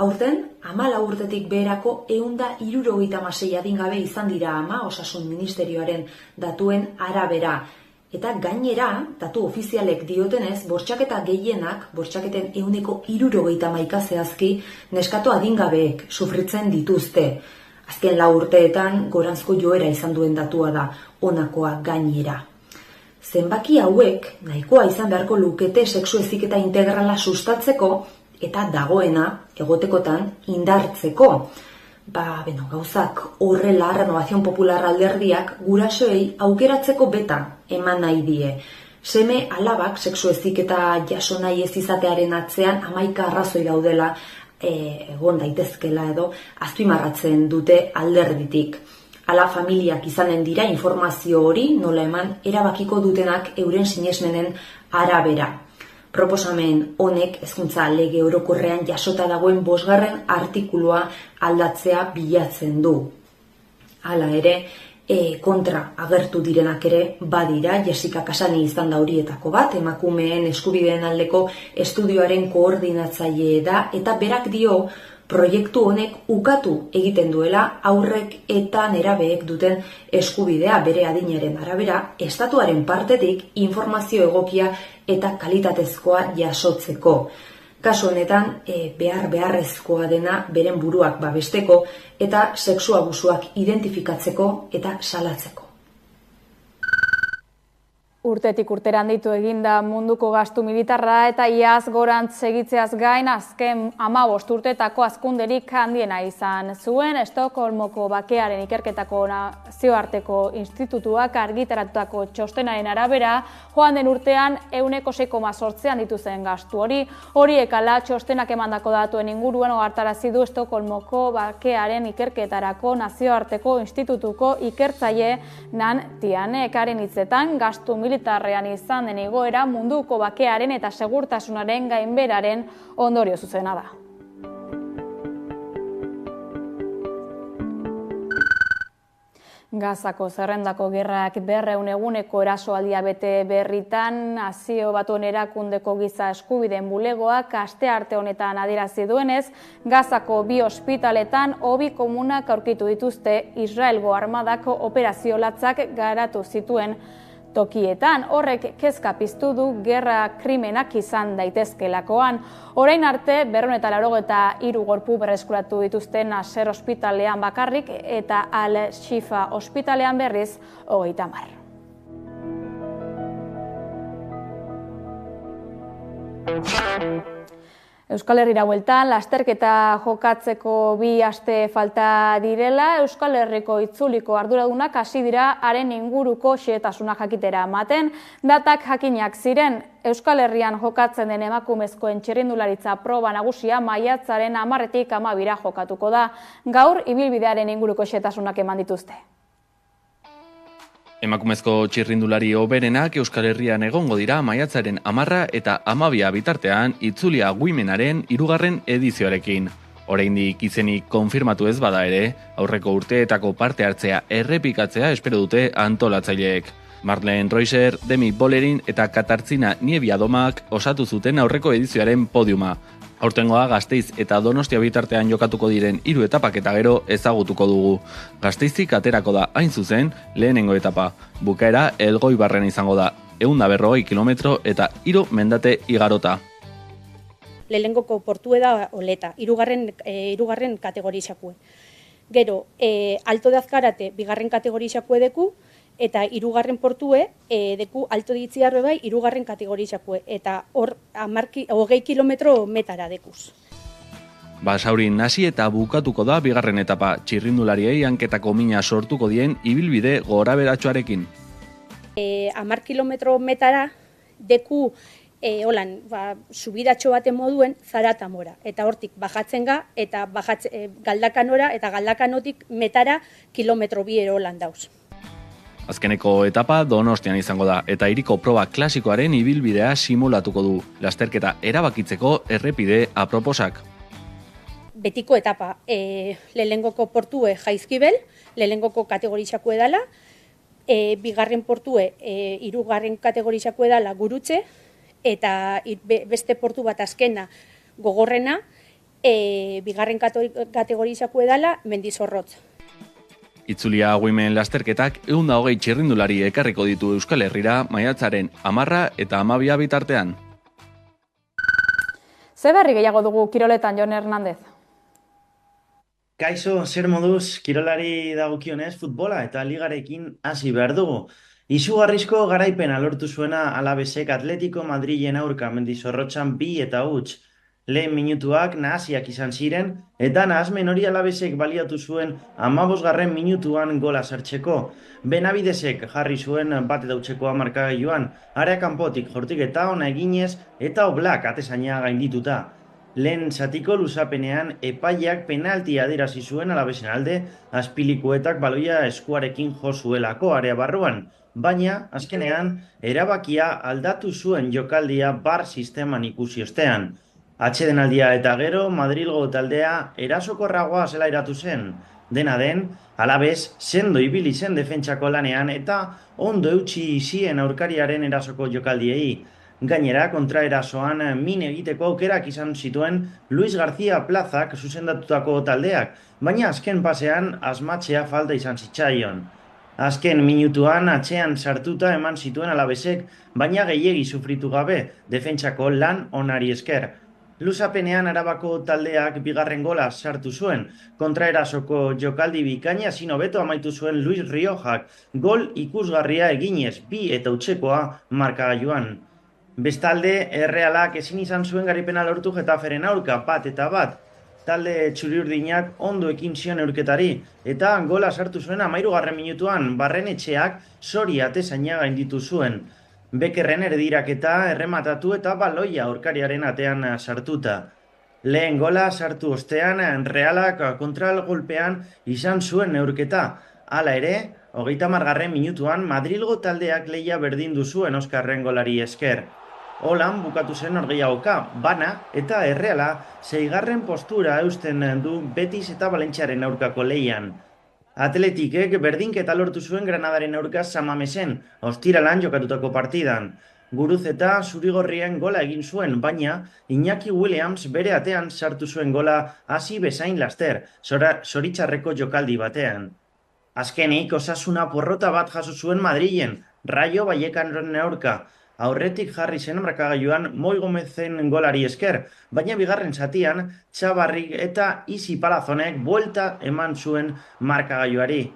S22: Aurten, 14 urtetik beherako 176 adingabe izan dira ama Osasun Ministerioaren datuen arabera. Eta gainera, datu ofizialek diotenez, bortxaketa gehienak, bortxaketen 171 zehazki, neskato adingabeek sufritzen dituzte. Azken 4 urteetan goranzko joera izan duen datua da, honakoa gainera. Zenbaki hauek nahikoa izan beharko lukete sexu heziketa integrala sustatzeko eta dagoena egotekotan indartzeko. Gauzak horrela Renovación Popular alderdiak gurasoei aukeratzeko beta eman nahi die. Seme alabak sexu heziketa jaso nahi ez izatearen atzean 11 arrazoi daudela egon daitezkela edo azpimarratzen dute alderditik. Hala familiak izanen dira informazio hori nola eman erabakiko dutenak euren sinesmenen arabera. Proposamen honek hezkuntza lege orokorrean jasota dagoen 5. artikulua aldatzea bilatzen du. Hala ere, kontra agertu direnak ere badira, Jessica Casani izan da horietako bat, emakumeen eskubideen aldeko estudioaren koordinatzaile da, eta berak dio proiektu honek ukatu egiten duela aurrek eta nerabeek duten eskubidea bere adinaren arabera, estatuaren partetik informazio egokia eta kalitatezkoa jasotzeko. Kasu honetan, beharrezkoa dena beren buruak babesteko eta sexu abusuak identifikatzeko eta salatzeko.
S6: Urtetik urtera handitu eginda munduko gastu militarra eta iaz gorantz segitzeaz gain azken 15 urteetako hazkunderik handiena izan zuen. Estokolmoko bakearen ikerketako nazioarteko institutuak argitaratutako txostenaren arabera, joan den urtean 6,8 handitu zen gastu hori. Horiek ala txostenak emandako datuen inguruan ohartarazi du Estokolmoko bakearen ikerketarako nazioarteko institutuko ikertzaile Nan Tianekaren hitzetan gastu militarrean izan den igoera munduko bakearen eta segurtasunaren gainberaren ondorio zuzena da. Gazako zerrendako gerrak 200 eguneko erasoaldia bete berritan, Nazio Batuen Erakundeko giza eskubideen bulegoak astearte honetan adierazi duenez, Gazako 2 ospitaletan hobi komunak aurkitu dituzte Israelgo armadako operazio latzak garatu zituen tokietan. Horrek kezka piztu du gerra krimenak izan daitezkelakoan. Orain arte 283 gorpu berreskuratu dituzte Nasser ospitalean bakarrik eta Al-Shifa ospitalean berriz 30. Euskal Herrira bueltan, lasterketa jokatzeko 2 aste falta direla, Euskal Herriko itzuliko arduradunak hasi dira haren inguruko xehetasunak jakitera ematen. Datak jakinak ziren, Euskal Herrian jokatzen den emakumezkoen txirrindularitza proba nagusia maiatzaren 10-tik 12 jokatuko da. Gaur, ibilbidearen inguruko xehetasunak eman dituzte.
S18: Emakumezko txirrindulari hoberenak Euskal Herrian egongo dira maiatzaren 10 eta 12 bitartean itzulia Womenaren 3. edizioarekin. Oraindik izenik konfirmatu ez bada ere, aurreko urteetako parte hartzea errepikatzea espero dute antolatzaileek. Marlene Reuser, Demi Bolerin eta Katarzyna Nieviadomak osatu zuten aurreko edizioaren podiuma. Aurtengoa Gasteiz eta Donostia bitartean jokatuko diren 3 etapak eta gero ezagutuko dugu. Gasteizik aterako da hain zuzen lehenengo etapa. Bukaera Elgoibarren izango da, 140 kilometro eta 3 mendate igarota.
S1: Lehengoko portue da Oleta, hirugarren kategorizakue. Gero, Alto de Azkarate, bigarren kategorizakue deku, eta hirugarren portue deku Alto de Itziarbe bai, hirugarren kategorizakue, eta hor 20 kilometro metara dekuz.
S18: Basaurin hasi eta bukatuko da bigarren etapa, txirrindulariei hanketako mina sortuko dien ibilbide goraberatsuarekin.
S1: 10 kilometro metara deku subidatxo baten moduen Zaratamora. Eta hortik bajatzen ga, eta galdakanora, eta galdakanotik metara kilometro 2 holan dauz.
S18: Azkeneko etapa Donostian izango da, eta hiriko proba klasikoaren ibilbidea simulatuko du. Lasterketa erabakitzeko errepide aproposak.
S1: Betiko etapa, lehengoko portue Jaizkibel, lehengoko kategorizakue dela, bigarren portue hirugarren kategorizakue dela Gurutze, eta beste portu bat azkena Gogorrena, bigarren kategorizakue dela Mendizorrotz.
S18: Itzulia Women lasterketak 120 txirrindulari ekarriko ditu Euskal Herrira maiatzaren 10 eta 12 bitartean.
S6: Ze berri gehiago dugu kiroletan, Jon Hernandez?
S2: Kaixo, zer moduz, kirolari dagokionez futbola eta ligarekin hasi behar dugu. Izugarrizko garaipena lortu zuena Alavesek Atletico Madrilen aurka Mendizorrotzan 2 eta 0. Lehen minutuak nahasiak izan ziren, eta nahasmen hori Alavesek baliatu zuen 15. minutuan gola sartzeko. Benabidesek jarri zuen 1-0 markagailuan, area kanpotik jortik eta ona eginez, eta Oblak atezaina gaindituta. Lehen zatiko luzapenean epaiak penaltia adierazi zuen Alavesen alde, Azpilikuetak baloia eskuarekin jo zuelako area barruan, baina azkenean erabakia aldatu zuen jokaldia bar sisteman ikusi ostean. Atsedenaldia eta gero Madrilgo taldea erasokorragoa zela iratu zen. Dena den, Alaves sendo ibili zen defentsako lanean eta ondo eutsi zien aurkariaren erasoko jokaldiei. Gainera, kontraerasoan min egiteko aukerak izan zituen Luis García Plazak zuzendatutako taldeak, baina azken pasean asmatzea falta izan zitzaion. Azken minutuan atzean sartuta eman zituen Alavesek, baina gehiegi sufritu gabe defentsako lan onari esker. Luzapenean Arabako taldeak bigarren gola sartu zuen, kontraerasoko jokaldi bikaina hobeto amaitu zuen Luis Riojak, gol ikusgarria eginez 2 eta hutsekoa markagailuan. Bestalde, Errealak ezin izan zuen garaipena lortu Getaferen aurka 1 eta 1. Talde txuri-urdinak ondo ekin zion neurketari, eta gola sartu zuen 13. minutuan Barrenetxeak Soria atezaina gainditu zuen. Bekerren erdiraketa errematatu eta baloia aurkariaren atean sartuta. Lehen gola sartu ostean Realak kontragolpean izan zuen neurketa. Hala ere, 30. minutuan Madrilgo taldeak lehia berdindu zuen Oskarren golari esker. Holan bukatu zen norgehiagoka, bana eta Erreala 6. postura eusten du Betis eta Valentziaren aurkako lehian. Atletikek berdinketa lortu zuen Granadaren aurka Samamesen, ostiralan jokatutako partidan. Guruzeta zurigorrien gola egin zuen, baina Iñaki Williams bere atean sartu zuen gola hasi bezain laster, zoritxarreko jokaldi batean. Azkenik, Osasuna porrota bat jaso zuen Madrilen, Rayo Vallecanoren aurka. Aurretik jarri zen markagailuan Moi Gomezen golari esker, baina bigarren zatian Txabarrik eta Isi Palazonek buelta eman zuen markagailuari.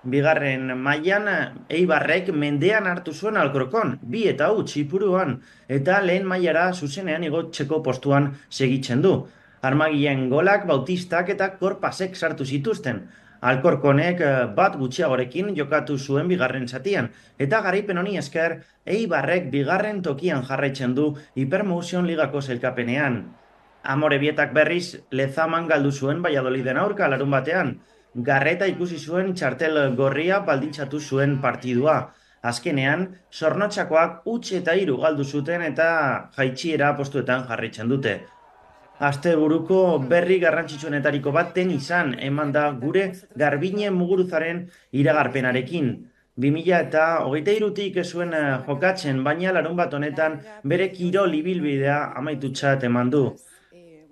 S2: Bigarren mailan Eibarrek mendean hartu zuen Alkorkon, 2 eta 0 Ipuruan, eta lehen mailara zuzenean igotzeko postuan segitzen du. Armagien golak Bautistak eta Korpasek sartu zituzten. Alkorkonek 1 gutxiagorekin jokatu zuen bigarren zatian, eta garaipen honi esker Eibarrek bigarren tokian jarraitzen du Hypermotion ligako sailkapenean. Amorebietak berriz Lezaman galdu zuen Valladoliden aurka larun batean. Garreta ikusi zuen txartel gorria baldintzatu zuen partidua. Azkenean, Zornotxakoak 1 eta 3 galdu zuten eta jaitsiera postuetan jarraitzen dute. Asteburuko berri garrantzitsuenetariko bat izan eman da gure Garbine Muguruzaren iragarpenarekin. 2023tik ez zuen jokatzen, baina larunbat honetan bere kirol ibilbidea amaitutzat eman du.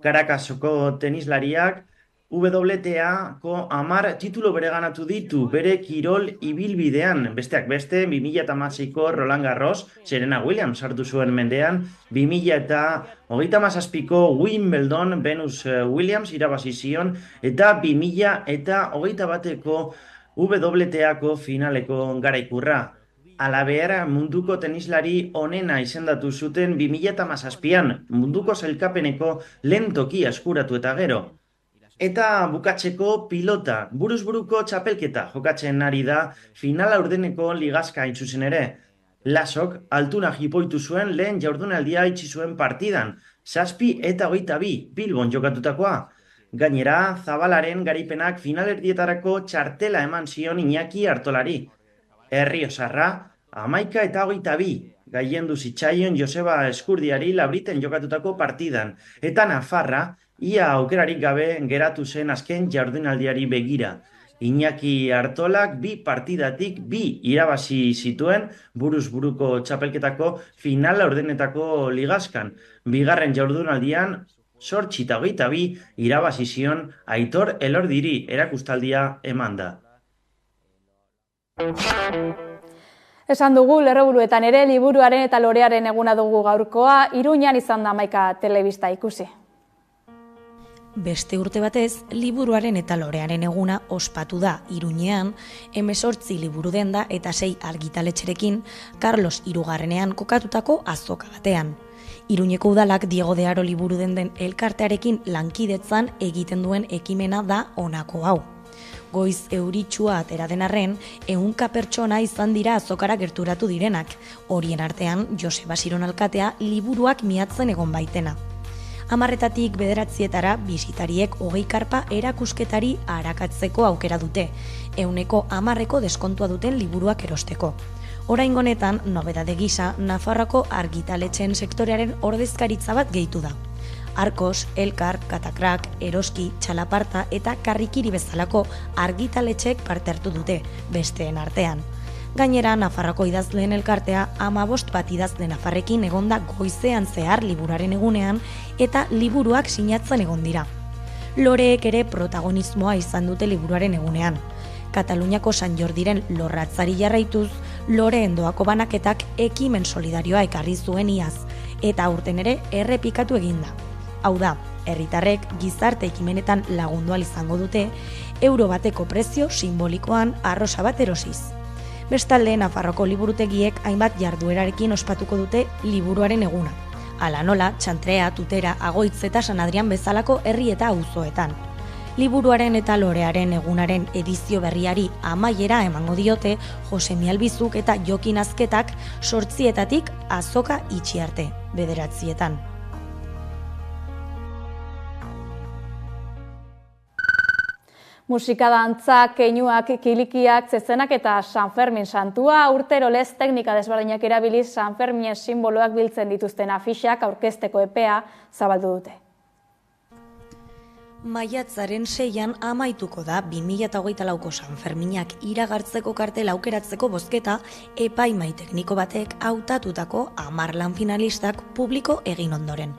S2: Caracasoko tenislariak WTA-ko 10 titulo bereganatu ditu bere kirol ibilbidean. Besteak beste, 2016ko Roland Garros, Serena Williams hartu zuen mendean, 2017ko Wimbledon Venus Williams irabazi zion, eta 2021ko WTA-ko finaleko garaikurra. Halaber, munduko tenislari onena izendatu zuten 2017an, munduko sailkapeneko lehen tokia eskuratu eta gero. Eta bukatzeko pilota, buruz-buruko txapelketa jokatzen ari da finala urdeneko ligazka hain zuzen ere. Lasok altuna jipoitu zuen lehen jardunaldia itxi zuen partidan, 7 eta 22 Bilbon jokatutakoa. Gainera, Zabalaren garaipenak finalerdietarako txartela eman zion Iñaki Artolari. Erriozarra, 11 eta 22 gailendu zitzaion Joseba Eskurdiari Labriten jokatutako partidan, eta Nafarra, ia aukerarik gabe geratu zen azken jardunaldiari begira. Iñaki Artolak 2 partidatik 2 irabazi zituen buruz-buruko txapelketako finala ordenetako ligazkan. Bigarren jardunaldian 8 eta 22 irabazi zion Aitor Elordiri erakustaldia emanda.
S6: Esan dugu, lerroburuetan ere, liburuaren eta lorearen eguna dugu gaurkoa, Iruñan izan da 11 telebista ikusi.
S3: Beste urte batez, liburuaren eta lorearen eguna ospatu da Iruñean, 18 liburu denda eta 6 argitaletxerekin, Carlos Hirugarrenean kokatutako azoka batean. Iruñeko udalak Diego de Haro liburu den elkartearekin lankidetzan egiten duen ekimena da honako hau. Goiz euritsua atera den arren, 100 pertsona izan dira azokara gerturatu direnak, horien artean Joseba Siron alkatea liburuak miatzen egon baitena. 10 bederatzietara bisitariek 20 karpa erakusketari arakatzeko aukera dute, 100% deskontua duten liburuak erosteko. Oraingo honetan, nobedade gisa, Nafarroako argitaletxeen sektorearen ordezkaritza bat gehitu da. Arkos, Elkar, Katakrak, Eroski, Txalaparta eta Karrikiri bezalako argitaletxek parte hartu dute, besteen artean. Gainera, Nafarroko idazleen elkartea 15 bat idazle nafarrekin egonda goizean zehar liburaren egunean eta liburuak sinatzen egon dira. Loreek ere protagonismoa izan dute liburuaren egunean. Kataluniako San Jordiren lorratzari jarraituz, Loreen doako banaketak ekimen solidarioa ekarri zuen iaz, eta aurten ere errepikatu eginda. Hau da, herritarrek gizarte ekimenetan lagundu ahal izango dute, euro bateko prezio simbolikoan arrosa bat erosiz. Bestalde, Nafarroko liburutegiek hainbat jarduerarekin ospatuko dute liburuaren eguna. Hala nola, Txantrea, Tutera, Agoitz eta San Adrian bezalako herri eta auzoetan. Liburuaren eta lorearen egunaren edizio berriari amaiera emango diote Josemi Albizuk eta Jokin Azketak 8 azoka itxi arte, 9.
S6: Musika, dantza, keinuak, kilikiak, zezenak eta San Fermin santua, urtero lez teknika desberdinak erabiliz San Ferminen simboloak biltzen dituzten afixak aurkezteko epea zabaldu dute.
S3: Maiatzaren 6an amaituko da 2024ko San Ferminak iragartzeko kartela aukeratzeko bozketa epaimai tekniko batek hautatutako 10 lan finalistak publiko egin ondoren.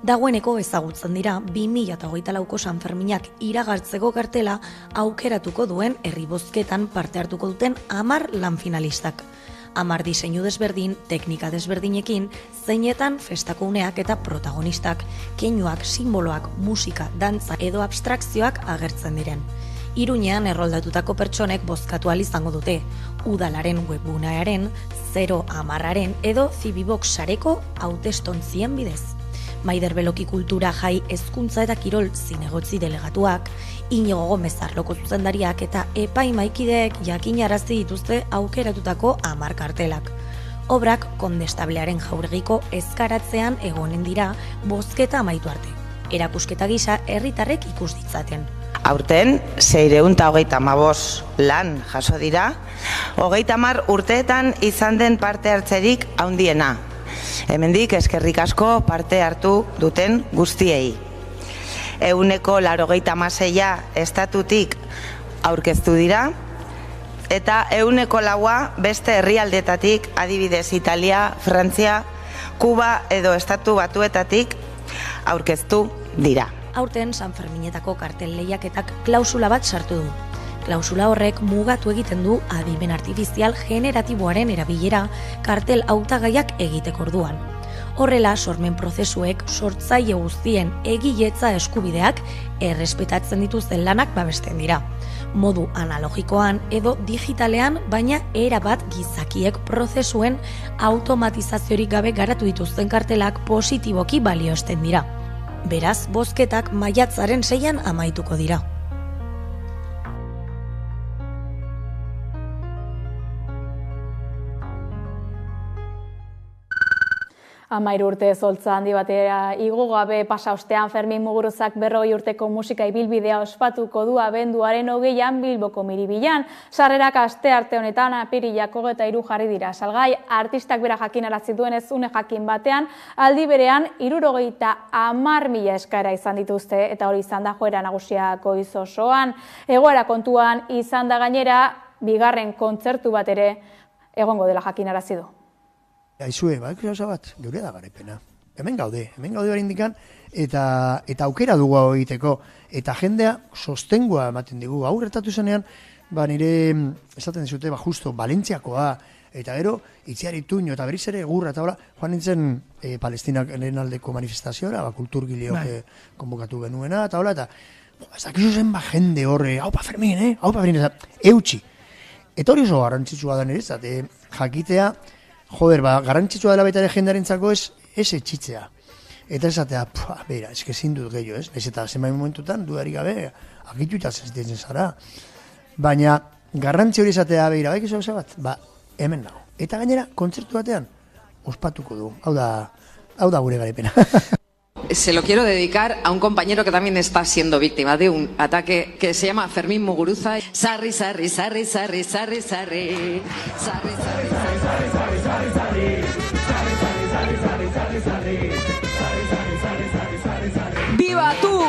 S3: Dagoeneko ezagutzen dira 2024ko San Ferminak iragartzeko kartela aukeratuko duen herri bozketan parte hartuko duten 10 lan finalistak. 10 diseinu desberdin, teknika desberdinekin, zeinetan festako uneak eta protagonistak, keinuak, simboloak, musika, dantza edo abstrakzioak agertzen diren. Iruñean erroldatutako pertsonek bozkatu ahal izango dute, udalaren webgunearen, 010aren edo Zibibox sareko hautestontzien bidez. Maider Beloki kultura jai hezkuntza eta kirol zinegotzi delegatuak, Inigo Gomez arloko zuzendariak eta epaimaikideek jakinarazi dituzte aukeratutako 10 kartelak. Obrak kondestablearen jauregiko ezkaratzean egonen dira bozketa amaitu arte. Erakusketa gisa herritarrek ikus ditzaten.
S4: Aurten, 635 lan jaso dira, 30 urteetan izan den parte hartzerik handiena. Hemendik eskerrik asko parte hartu duten guztiei. 186 estatutik aurkeztu dira, eta 104 beste herrialdetatik, adibidez Italia, Frantzia, Kuba edo Estatu Batuetatik aurkeztu dira.
S3: Aurten San Ferminetako kartel lehiaketak klausula bat sartu du. Klausula horrek mugatu egiten du adimen artifizial generatiboaren erabilera kartel hautagaiak egiteko orduan. Horrela, sormen prozesuek sortzaile guztien egiletza eskubideak errespetatzen dituzten lanak babesten dira. Modu analogikoan edo digitalean, baina erabat gizakiek prozesuen automatizaziorik gabe garatu dituzten kartelak positiboki balioesten dira. Beraz, bozketak maiatzaren 6an amaituko dira.
S6: Amairu urte zoltza handi batera igo gabe pasa ostean Fermin Muguruzak 40 urteko musika ibilbidea ospatuko du abenduaren 20an Bilboko Miribilan. Sarrerak astearte honetan apirilak 23 jarri dira. Salgai artistak bera jakinarazi duenez une jakin batean aldi berean 70.000 eskaera izan dituzte eta hori izan da joera nagusia goiz osoan. Egoera kontuan izan da gainera bigarren kontzertu bat ere egongo dela jakinarazi du.
S5: Aizue, gauza bat, geure da garaipena. Hemen gaude oraindikan eta aukera dugu hau egiteko. Eta jendea sostengua ematen digu. Hau gertatu zenean, nire esaten dizute, justo, Valentziakoa, eta gero, Itziar Ituño, eta berriz ere gurra, eta joan nintzen Palestinaren aldeko manifestazioa, kulturgileok konbokatu genuena, eta ez dakizu zen jende horre, haupa Fermin, eutxi. Eta hori oso garrantzitsua da nire, jakitea, garrantzitsua dela baita ere jendarentzako ez etxitzea. Eta esatea, beira, ezin dut gehiago, ez? Ez eta zenbait momentutan, dudarik gabe, akituta zentitzen zara. Baina, garrantzi hori esatea, beira, baik ez bat, hemen nago. Eta gainera, kontzertu batean, ospatuko du. Hau da gure garaipena.
S7: Se lo quiero dedicar a un compañero que también está siendo víctima de un ataque que se llama Fermín Muguruza. Sarri, sarri, sarri, sarri, sarri, sarri, sarri, sarri, sarri, sarri, sarri, sarri, sarri, sarri, sarri, sarri. ¡Viva tú!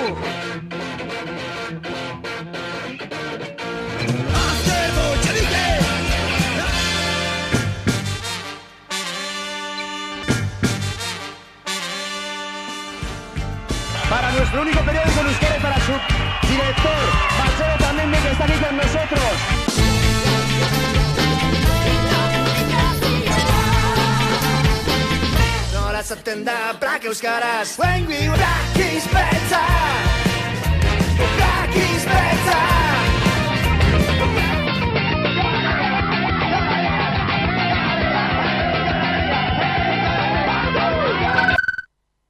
S10: Para nuestro único periódico en euskera y para su director, Marcelo Tamendi, que está aquí con nosotros. Nola esaten da, Black Euskaraz, when we Black is better, Black is better.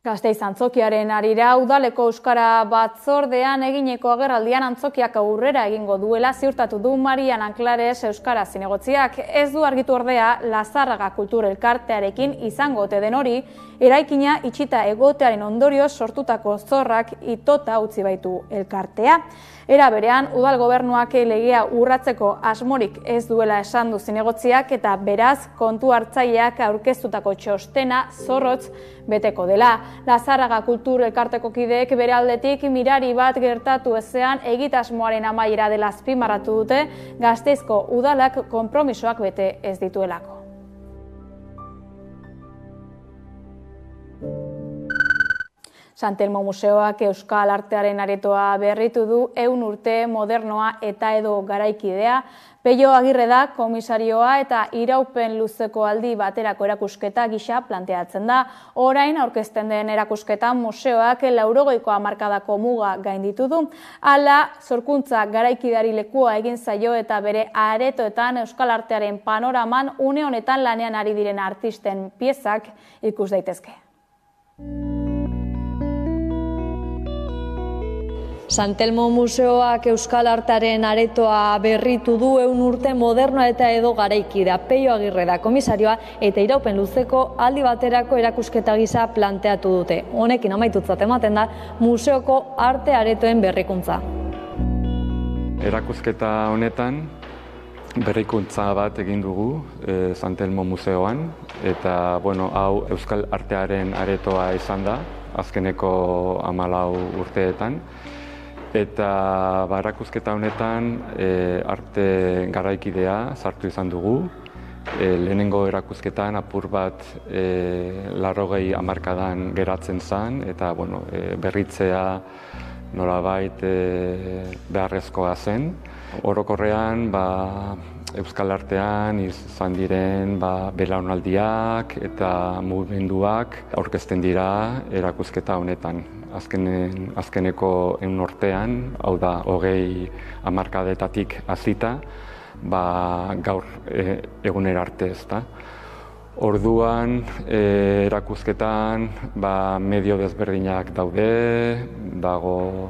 S6: Gasteiz antzokiaren arira udaleko euskara batzordean egineko agerraldian antzokiak aurrera egingo duela ziurtatu du Marian Anklares euskara zinegotziak. Ez du argitu ordea Lazarraga Kultur Elkartearekin izango ote den hori, eraikina itxita egotearen ondorioz sortutako zorrak itota utzi baitu elkartea. Era berean, udal gobernuak legea urratzeko asmorik ez duela esan du zinegotziak eta beraz kontu hartzaileak aurkeztutako txostena zorrotz beteko dela. Lazarraga Kultur Elkarteko kideek bere aldetik mirari bat gertatu ezean egitasmoaren amaiera dela azpimarratu dute Gasteizko udalak konpromisoak bete ez dituelako. San Telmo Museoak Euskal Artearen aretoa berritu du 100 urte modernoa eta edo garaikidea. Peio Agirre da komisarioa eta iraupen luzeko aldi baterako erakusketa gisa planteatzen da. Orain aurkezten den erakusketan museoak 80ko hamarkadako muga gainditu du. Hala, sorkuntza garaikideari lekua egin zaio eta bere aretoetan Euskal Artearen panoraman une honetan lanean ari diren artisten piezak ikus daitezke.
S16: San Telmo Museoak Euskal Artearen aretoa berritu du 100 urte modernoa eta edo garaikidea. Peio Agirre da komisarioa eta iraupen luzeko aldi baterako erakusketa gisa planteatu dute. Honekin amaitutzat ematen da museoko arte aretoen berrikuntza.
S23: Erakusketa honetan berrikuntza bat egin dugu San Telmo Museoan eta hau Euskal Artearen aretoa izan da azkeneko 14 urteetan. Eta erakusketa honetan arte garaikidea sartu izan dugu. Lehenengo erakusketan apur bat 80 hamarkadan geratzen zen, eta berritzea nolabait beharrezkoa zen. Orokorrean euskal artean izan diren belaunaldiak eta mugimenduak aurkezten dira erakusketa honetan. Azkeneko 100 urtean, hau da 20 hamarkadetatik hasita, gaur egunera arte ezta. Orduan erakusketan medio desberdinak daude, dago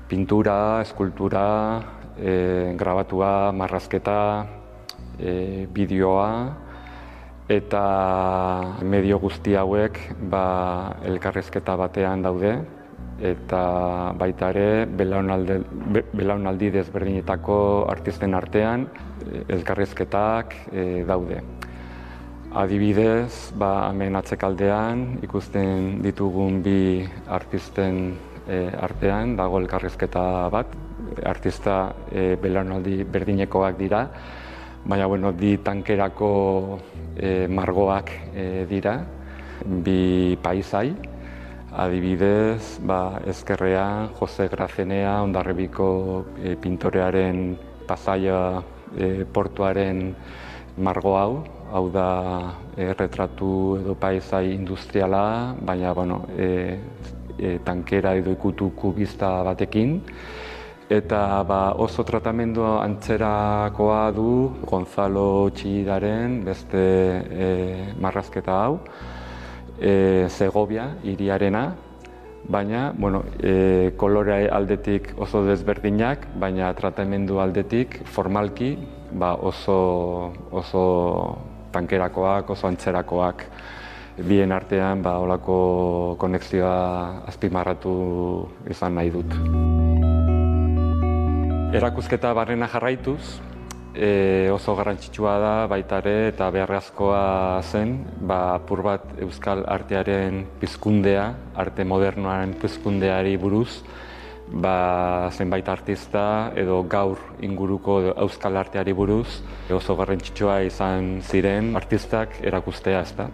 S23: pintura, eskultura, grabatua, marrazketa, bideoa, eta medio guzti hauek elkarrizketa batean daude, eta baita ere belaunaldi desberdinetako artisten artean elkarrizketak daude. Adibidez, hemen atzekaldean ikusten ditugun bi artisten artean dago elkarrizketa bat. Artista belaunaldi berdinekoak dira, baina bi tankerako margoak dira, bi paisai. Adibidez, ezkerrean Jose Grazenea, Hondarribiko pintorearen Pasaia portuaren margo hau da retratu edo paisai industriala, baina tankera edo ikutu kubista batekin. Eta oso tratamendu antzerakoa du Gonzalo Txillidaren beste marrazketa hau, Segovia hiriarena, baina kolore aldetik oso desberdinak, baina tratamendu aldetik formalki oso tankerakoak, oso antzerakoak. Bien artean holako konexioa azpimarratu izan nahi dut. Erakusketa barrena jarraituz, oso garrantzitsua da baita ere eta beharrezkoa zen, apur bat euskal artearen pizkundea, arte modernoaren pizkundeari buruz, zenbait artista edo gaur inguruko euskal arteari buruz, oso garrantzitsua izan ziren artistak erakustea, ezta.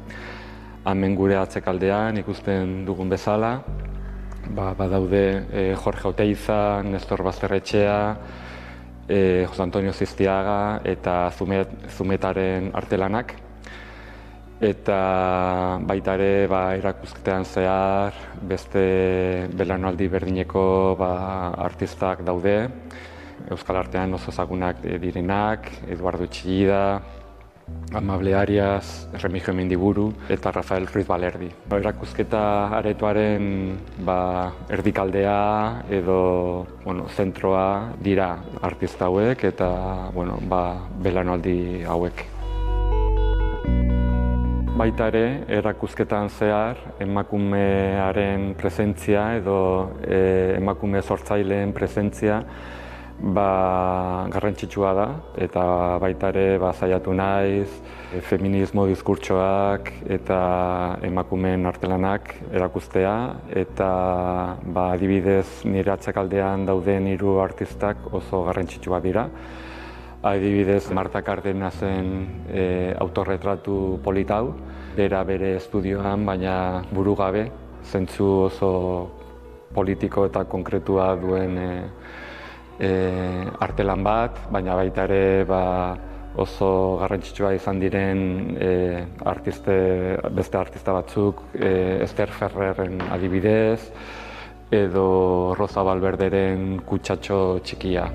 S23: Hemen gure atzekaldean ikusten dugun bezala, badaude Jorge Oteiza, Nestor Bazterretxea, Jose Antonio Ziztiaga eta Zumetaren artelanak. Eta baita ere erakusketean zehar beste belaunaldi berdineko artistak daude. Euskal artean oso ezagunak direnak, Eduardo Txillida, Amable Arias, Remigio Mendiburu eta Rafael Ruiz Balerdi. Erakusketa aretoaren erdikaldea edo zentroa dira artista hauek eta belaunaldi hauek. Baita ere, erakusketan zehar emakumearen presentzia edo emakume sortzaileen presentzia garrantzitsua da, eta baita ere saiatu naiz feminismo diskurtsoak eta emakumeen artelanak erakustea, eta adibidez nire atzekaldean dauden 3 artistak oso garrantzitsua dira. Adibidez Marta Cardenasen autorretratu politau, bere estudioan, baina burugabe, zentzu oso politiko eta konkretua duen artelan bat, baina baita ere oso garrantzitsua izan diren beste artista batzuk, Esther Ferrerren adibidez, edo Rosa Valverderen Kutsatxo txikia.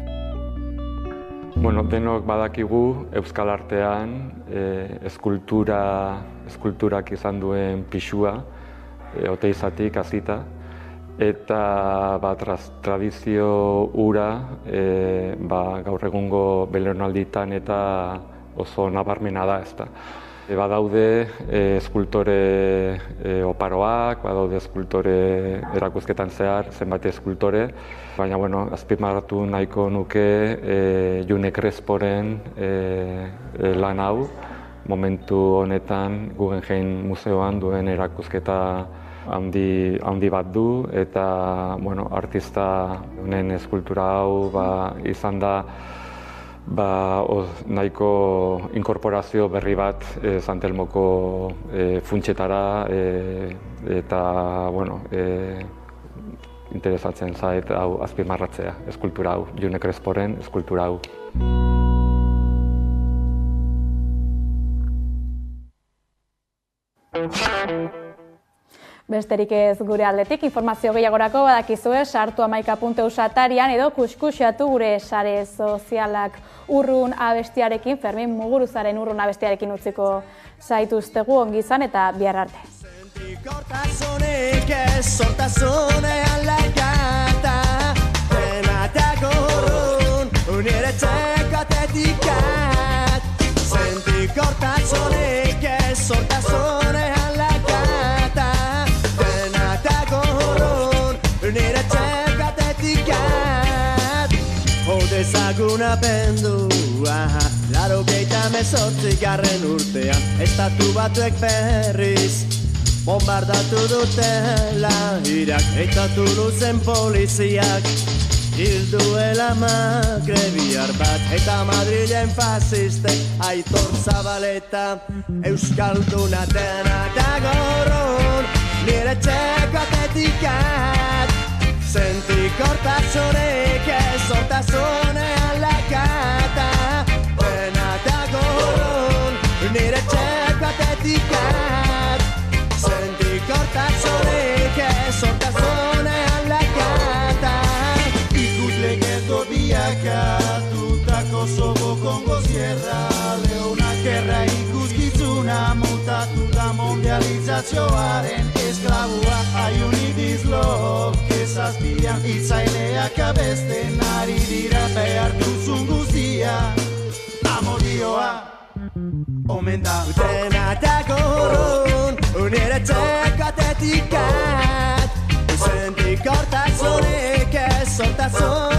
S23: Denok badakigu Euskal artean eskulturak izan duen pixua, Oteizatik hasita, eta tradizio hura gaur egungo belaunalditan eta oso nabarmena da, ezta. Badaude eskultore oparoak, badaude eskultore erakusketan zehar, zenbait eskultore, baina azpimarratu nahiko nuke June Cresporen lan hau, momentu honetan Guggenheim Museoan duen erakusketa handi bat du, eta artista honen eskultura hau izan da nahiko inkorporazio berri bat San Telmoko funtsetara, eta interesatzen zait hau azpimarratzea, eskultura hau, June Cresporen eskultura hau.
S6: Besterik ez gure aldetik, informazio gehiagorako badakizue sartu11.eus atarian edo kuskuxatu gure sare sozialak. Urrun abestiarekin, Fermin Muguruzaren Urrun abestiarekin utziko zaituztegu, ongi izan eta bihar arte.
S10: Sentikortasunik ez sortasunean lakata, denatako urrun unire txekatetikat. Sentikortasunik ez sortasunean lakata, denatako urrun unire txekatetikat. Hodezagun apendua, 88. urtean, estatu batuek berriz bombardatu dutela Irak, eta Tuluzen poliziak hilduela magrebiar bat, eta Madrilen fasistek Aitor Zabaleta euskalduna denak agorron nire txekatetikat. Sentikortasunik ez sortasunean lakata, denak agorron nire txekatetikat. Sentikortasunik ez sortasunean lakata.
S8: Ikusle gerto biakatutako Sobokon Sierra Leona gerra ikuskizuna mutatu da mondializazioaren esklabua. Aiuni bizlok ezazpian itzaileak abesten ari dira behar duzun guztia amodioa omen da.
S10: Denatako urrun unire txekatetikat, sentikortasunik ez sortasun